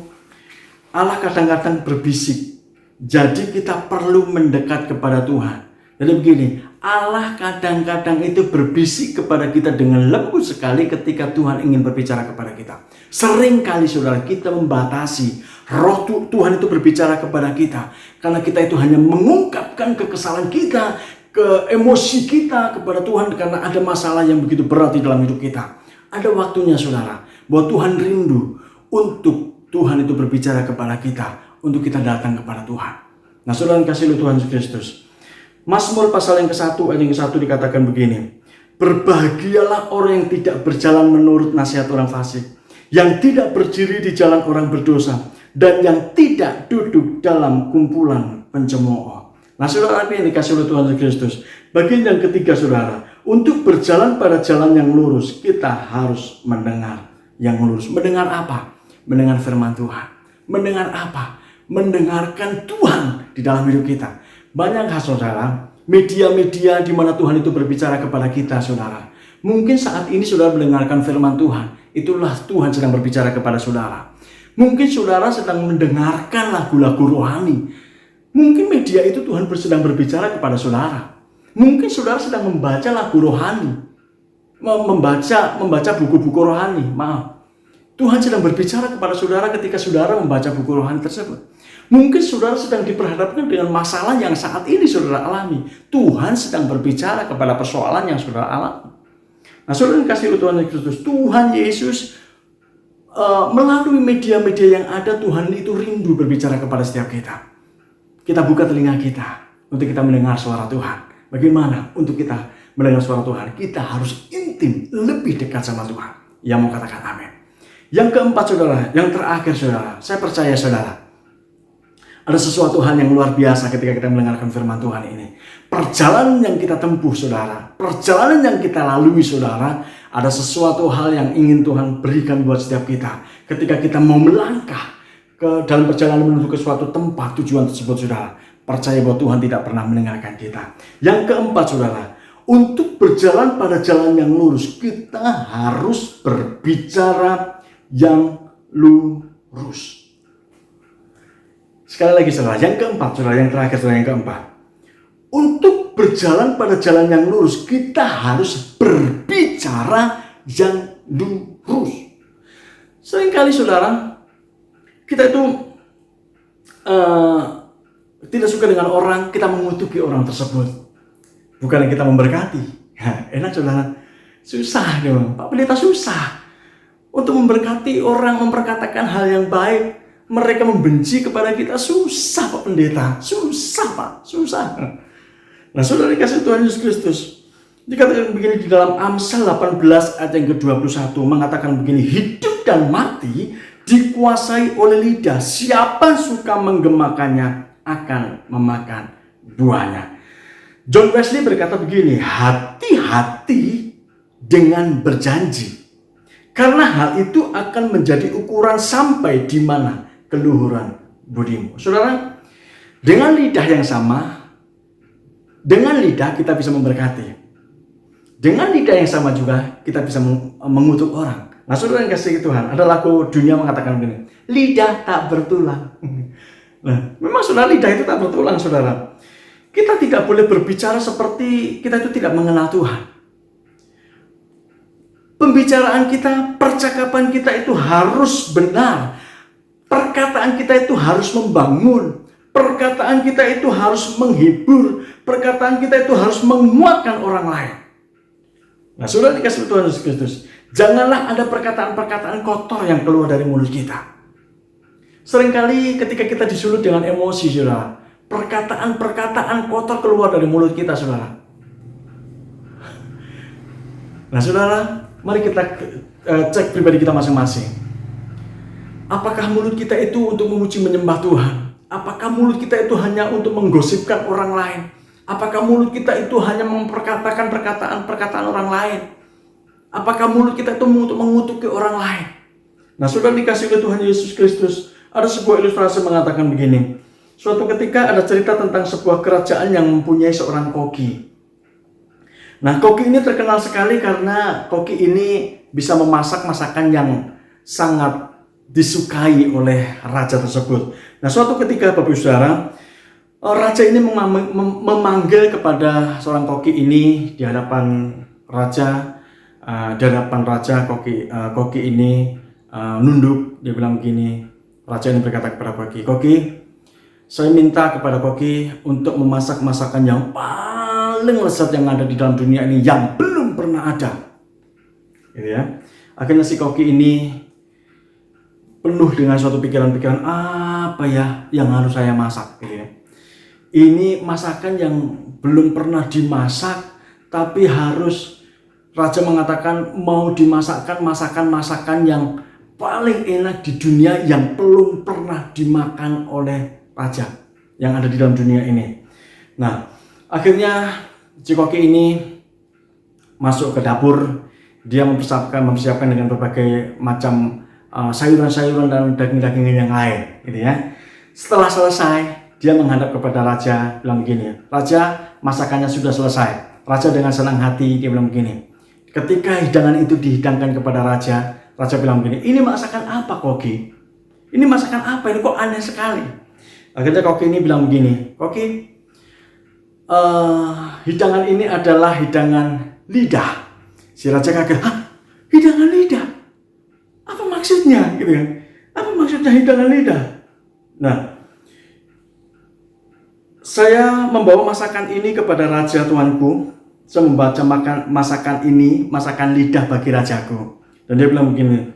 Allah kadang-kadang berbisik, jadi kita perlu mendekat kepada Tuhan. Jadi begini, Allah kadang-kadang itu berbisik kepada kita dengan lembut sekali ketika Tuhan ingin berbicara kepada kita. Seringkali saudara, kita membatasi roh Tuhan itu berbicara kepada kita, karena kita itu hanya mengungkapkan kekesalan kita, ke emosi kita kepada Tuhan karena ada masalah yang begitu berat di dalam hidup kita. Ada waktunya saudara, bahwa Tuhan rindu untuk Tuhan itu berbicara kepada kita, untuk kita datang kepada Tuhan. Nah, saudara yang kasih oleh Tuhan Yesus Kristus, Mazmur pasal yang ke-1 ayat yang ke-1 dikatakan begini, berbahagialah orang yang tidak berjalan menurut nasihat orang fasik, yang tidak berdiri di jalan orang berdosa, dan yang tidak duduk dalam kumpulan pencemooh. Nah, saudara, yang dikasih oleh Tuhan Yesus Kristus, bagian yang ketiga saudara, untuk berjalan pada jalan yang lurus, kita harus mendengar yang lurus. Mendengar apa? Mendengar firman Tuhan. Mendengar apa? Mendengarkan Tuhan di dalam hidup kita. Banyak saudara, media-media di mana Tuhan itu berbicara kepada kita, saudara. Mungkin saat ini saudara mendengarkan firman Tuhan, itulah Tuhan sedang berbicara kepada saudara. Mungkin saudara sedang mendengarkan lagu-lagu rohani. Mungkin media itu Tuhan sedang berbicara kepada saudara. Mungkin saudara sedang membaca lagu rohani, membaca buku-buku rohani. Maaf, Tuhan sedang berbicara kepada saudara ketika saudara membaca buku rohani tersebut. Mungkin saudara sedang diperhadapkan dengan masalah yang saat ini saudara alami. Tuhan sedang berbicara kepada persoalan yang saudara alami. Nah, saudara yang kasih oleh Tuhan Yesus Kristus, Tuhan Yesus melalui media-media yang ada, Tuhan itu rindu berbicara kepada setiap kita. Kita buka telinga kita untuk kita mendengar suara Tuhan. Bagaimana untuk kita mendengar suara Tuhan? Kita harus intim, lebih dekat sama Tuhan. Yang mau katakan amin. Yang keempat saudara, yang terakhir saudara, saya percaya saudara, ada sesuatu hal yang luar biasa ketika kita mendengarkan firman Tuhan ini. Perjalanan yang kita tempuh saudara, perjalanan yang kita lalui saudara, ada sesuatu hal yang ingin Tuhan berikan buat setiap kita. Ketika kita mau melangkah ke dalam perjalanan menuju ke suatu tempat tujuan tersebut saudara, percaya bahwa Tuhan tidak pernah mendengarkan kita. Yang keempat saudara, untuk berjalan pada jalan yang lurus, kita harus berbicara yang lurus. Sekali lagi saudara, yang keempat saudara, yang terakhir saudara, yang keempat. Untuk berjalan pada jalan yang lurus, kita harus berbicara yang lurus. Seringkali saudara, kita itu tidak suka dengan orang, kita mengutuki orang tersebut. Bukan kita memberkati. Ya, enak saudara. Susah dong. Pak Pendeta susah. Untuk memberkati orang, memperkatakan hal yang baik. Mereka membenci kepada kita. Susah Pak Pendeta. Susah Pak. Susah. Nah, saudara dikasih Tuhan Yesus Kristus, dikatakan begini di dalam Amsal 18 ayat yang ke-21. Mengatakan begini, hidup dan mati dikuasai oleh lidah. Siapa suka menggemakannya akan memakan buahnya. John Wesley berkata begini, hati-hati dengan berjanji, karena hal itu akan menjadi ukuran sampai di mana keluhuran budimu. Saudara, dengan lidah yang sama, dengan lidah kita bisa memberkati. Dengan lidah yang sama juga kita bisa mengutuk orang. Nah, saudara yang kasih Tuhan, ada lagu dunia mengatakan begini, lidah tak bertulang. Nah, memang saudara, lidah itu tak bertulang saudara. Kita tidak boleh berbicara seperti kita itu tidak mengenal Tuhan. Pembicaraan kita, percakapan kita itu harus benar. Perkataan kita itu harus membangun. Perkataan kita itu harus menghibur. Perkataan kita itu harus menguatkan orang lain. Nah, saudara dikasih Tuhan Yesus Kristus, janganlah ada perkataan-perkataan kotor yang keluar dari mulut kita. Seringkali ketika kita disulut dengan emosi, saudara, perkataan-perkataan kotor keluar dari mulut kita, saudara. Nah, saudara, mari kita cek pribadi kita masing-masing. Apakah mulut kita itu untuk memuji menyembah Tuhan? Apakah mulut kita itu hanya untuk menggosipkan orang lain? Apakah mulut kita itu hanya memperkatakan perkataan-perkataan orang lain? Apakah mulut kita itu untuk mengutuki orang lain? Nah, saudara dikasih oleh Tuhan Yesus Kristus, ada sebuah ilustrasi mengatakan begini. Suatu ketika ada cerita tentang sebuah kerajaan yang mempunyai seorang koki. Nah, koki ini terkenal sekali karena koki ini bisa memasak masakan yang sangat disukai oleh raja tersebut. Nah, suatu ketika Bapak Saudara, raja ini memanggil kepada seorang koki ini di hadapan raja. Koki ini nunduk. Dia bilang begini, raja ini berkata kepada koki, "Koki, saya minta kepada koki untuk memasak masakan yang paling lezat yang ada di dalam dunia ini yang belum pernah ada." Gitu ya. Akhirnya si koki ini penuh dengan suatu pikiran-pikiran, apa ya yang harus saya masak, gitu ya. Ini masakan yang belum pernah dimasak, tapi harus, raja mengatakan mau dimasakkan masakan-masakan yang paling enak di dunia yang belum pernah dimakan oleh raja yang ada di dalam dunia ini. Nah, akhirnya si koki ini masuk ke dapur. Dia mempersiapkan dengan berbagai macam sayuran-sayuran dan daging-dagingan yang lain, gitu ya. Setelah selesai, dia menghadap kepada raja, bilang begini, "Raja, masakannya sudah selesai." Raja dengan senang hati dia bilang begini. Ketika hidangan itu dihidangkan kepada raja, raja bilang begini, "Ini masakan apa, koki? Ini masakan apa? Ini kok aneh sekali." Akhirnya koki ini bilang begini, "Koki, hidangan ini adalah hidangan lidah." Si raja kaget, "Hah? Hidangan lidah? Apa maksudnya?" Gitu kan? "Apa maksudnya hidangan lidah?" Nah, saya membawa masakan ini kepada raja tuanku. Saya membaca masakan ini, masakan lidah bagi rajaku. Dan dia bilang begini,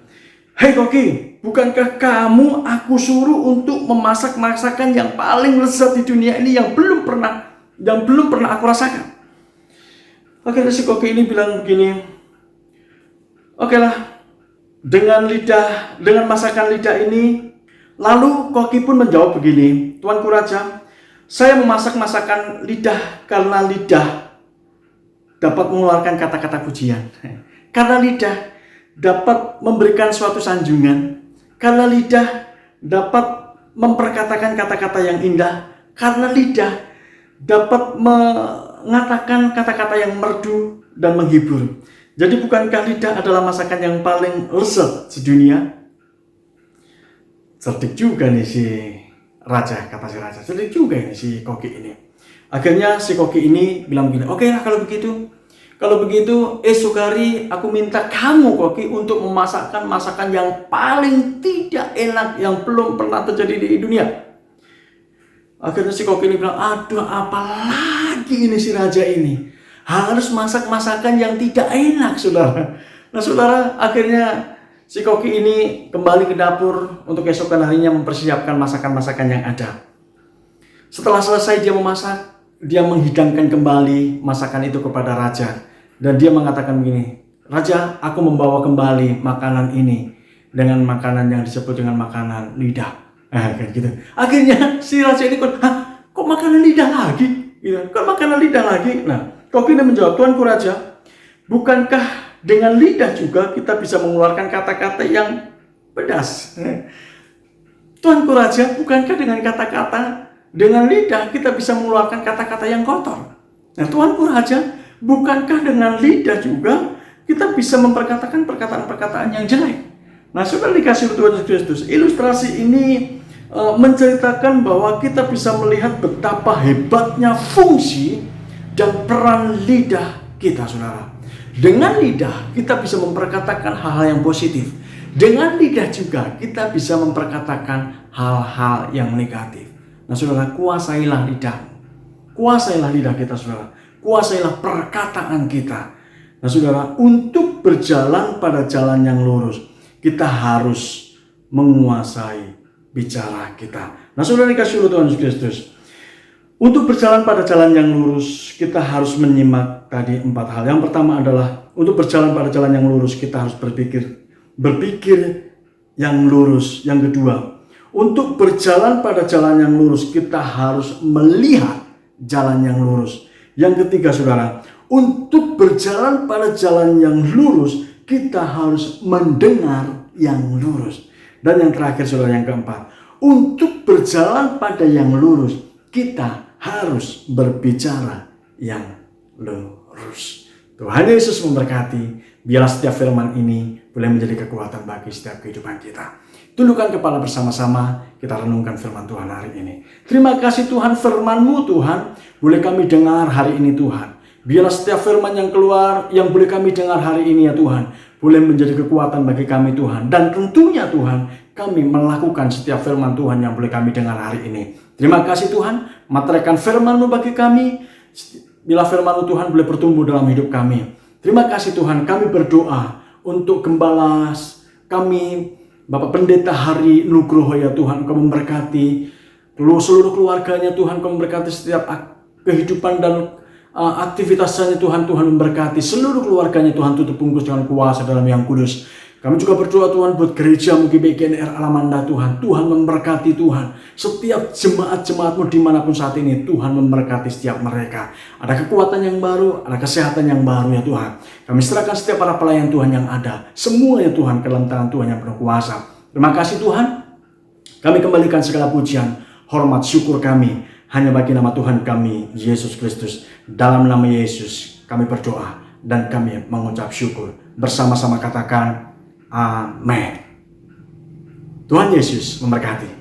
"Hei koki, bukankah kamu aku suruh untuk memasak masakan yang paling lezat di dunia ini yang belum pernah aku rasakan?" Akhirnya si koki ini bilang begini, "Oke lah, dengan masakan lidah ini." Lalu koki pun menjawab begini, "Tuanku raja, saya memasak masakan lidah karena lidah dapat mengeluarkan kata-kata pujian. Karena lidah dapat memberikan suatu sanjungan. Karena lidah dapat memperkatakan kata-kata yang indah. Karena lidah dapat mengatakan kata-kata yang merdu dan menghibur. Jadi bukankah lidah adalah masakan yang paling lezat di dunia?" Cerdik juga nih si raja, kata si raja. Cerdik juga nih si koki ini. Akhirnya si koki ini bilang begini, "Oke lah kalau begitu esok hari aku minta kamu koki untuk memasakkan masakan yang paling tidak enak yang belum pernah terjadi di dunia." Akhirnya si koki ini bilang, "Aduh, apalagi ini si raja ini harus masak masakan yang tidak enak, saudara." Nah saudara, akhirnya si koki ini kembali ke dapur untuk keesokan harinya mempersiapkan masakan-masakan yang ada. Setelah selesai dia memasak, dia menghidangkan kembali masakan itu kepada raja. Dan dia mengatakan begini, "Raja, aku membawa kembali makanan ini dengan makanan yang disebut dengan makanan lidah." Kayak gitu. Akhirnya si raja ini kok makanan lidah lagi? Gitu. Kok makanan lidah lagi? Nah, koki ini menjawab, "Tuanku raja, bukankah dengan lidah juga kita bisa mengeluarkan kata-kata yang pedas?" "Tuanku raja, bukankah dengan lidah kita bisa mengeluarkan kata-kata yang kotor?" Nah, "Tuanku raja, bukankah dengan lidah juga kita bisa memperkatakan perkataan-perkataan yang jelek?" Nah, sudah dikasih Tuhan Yesus Kristus. Ilustrasi ini menceritakan bahwa kita bisa melihat betapa hebatnya fungsi dan peran lidah kita, saudara. Dengan lidah kita bisa memperkatakan hal-hal yang positif. Dengan lidah juga kita bisa memperkatakan hal-hal yang negatif. Nah saudara, kuasailah lidah. Kuasailah lidah kita, saudara. Kuasailah perkataan kita. Nah saudara, untuk berjalan pada jalan yang lurus, kita harus menguasai bicara kita. Nah saudara dikasih oleh Tuhan Yesus Kristus. Untuk berjalan pada jalan yang lurus, kita harus menyimak tadi 4 hal. Yang pertama adalah, untuk berjalan pada jalan yang lurus, kita harus berpikir yang lurus. Yang kedua, untuk berjalan pada jalan yang lurus, kita harus melihat jalan yang lurus. Yang ketiga, saudara, untuk berjalan pada jalan yang lurus, kita harus mendengar yang lurus. Dan yang terakhir, saudara, yang keempat, untuk berjalan pada yang lurus, kita harus berbicara yang lurus. Tuhan Yesus memberkati. Biarlah setiap firman ini boleh menjadi kekuatan bagi setiap kehidupan kita. Tundukkan kepala bersama-sama, kita renungkan firman Tuhan hari ini. Terima kasih Tuhan, firman-Mu Tuhan, boleh kami dengar hari ini Tuhan. Biarlah setiap firman yang keluar, yang boleh kami dengar hari ini ya Tuhan, boleh menjadi kekuatan bagi kami Tuhan. Dan tentunya Tuhan, kami melakukan setiap firman Tuhan yang boleh kami dengar hari ini. Terima kasih Tuhan, materaikan firman-Mu bagi kami. Bila firman-Mu Tuhan boleh bertumbuh dalam hidup kami. Terima kasih Tuhan, kami berdoa untuk gembala kami, Bapak Pendeta Hari Nugroho ya Tuhan, Kau memberkati seluruh keluarganya Tuhan, Kau memberkati setiap kehidupan dan aktivitasnya Tuhan. Tuhan memberkati seluruh keluarganya Tuhan, tutup bungkus dengan kuasa dalam Yang Kudus. Kami juga berdoa Tuhan buat gereja GBKNR Alamanda Tuhan. Tuhan memberkati Tuhan. Setiap jemaat-jemaat-Mu dimanapun saat ini, Tuhan memberkati setiap mereka. Ada kekuatan yang baru, ada kesehatan yang baru ya Tuhan. Kami serahkan setiap para pelayan Tuhan yang ada. Semuanya Tuhan ke dalam tangan Tuhan yang penuh kuasa. Terima kasih Tuhan. Kami kembalikan segala pujian, hormat, syukur kami hanya bagi nama Tuhan kami, Yesus Kristus. Dalam nama Yesus kami berdoa dan kami mengucap syukur. Bersama-sama katakan, Amin. Tuhan Yesus memberkati.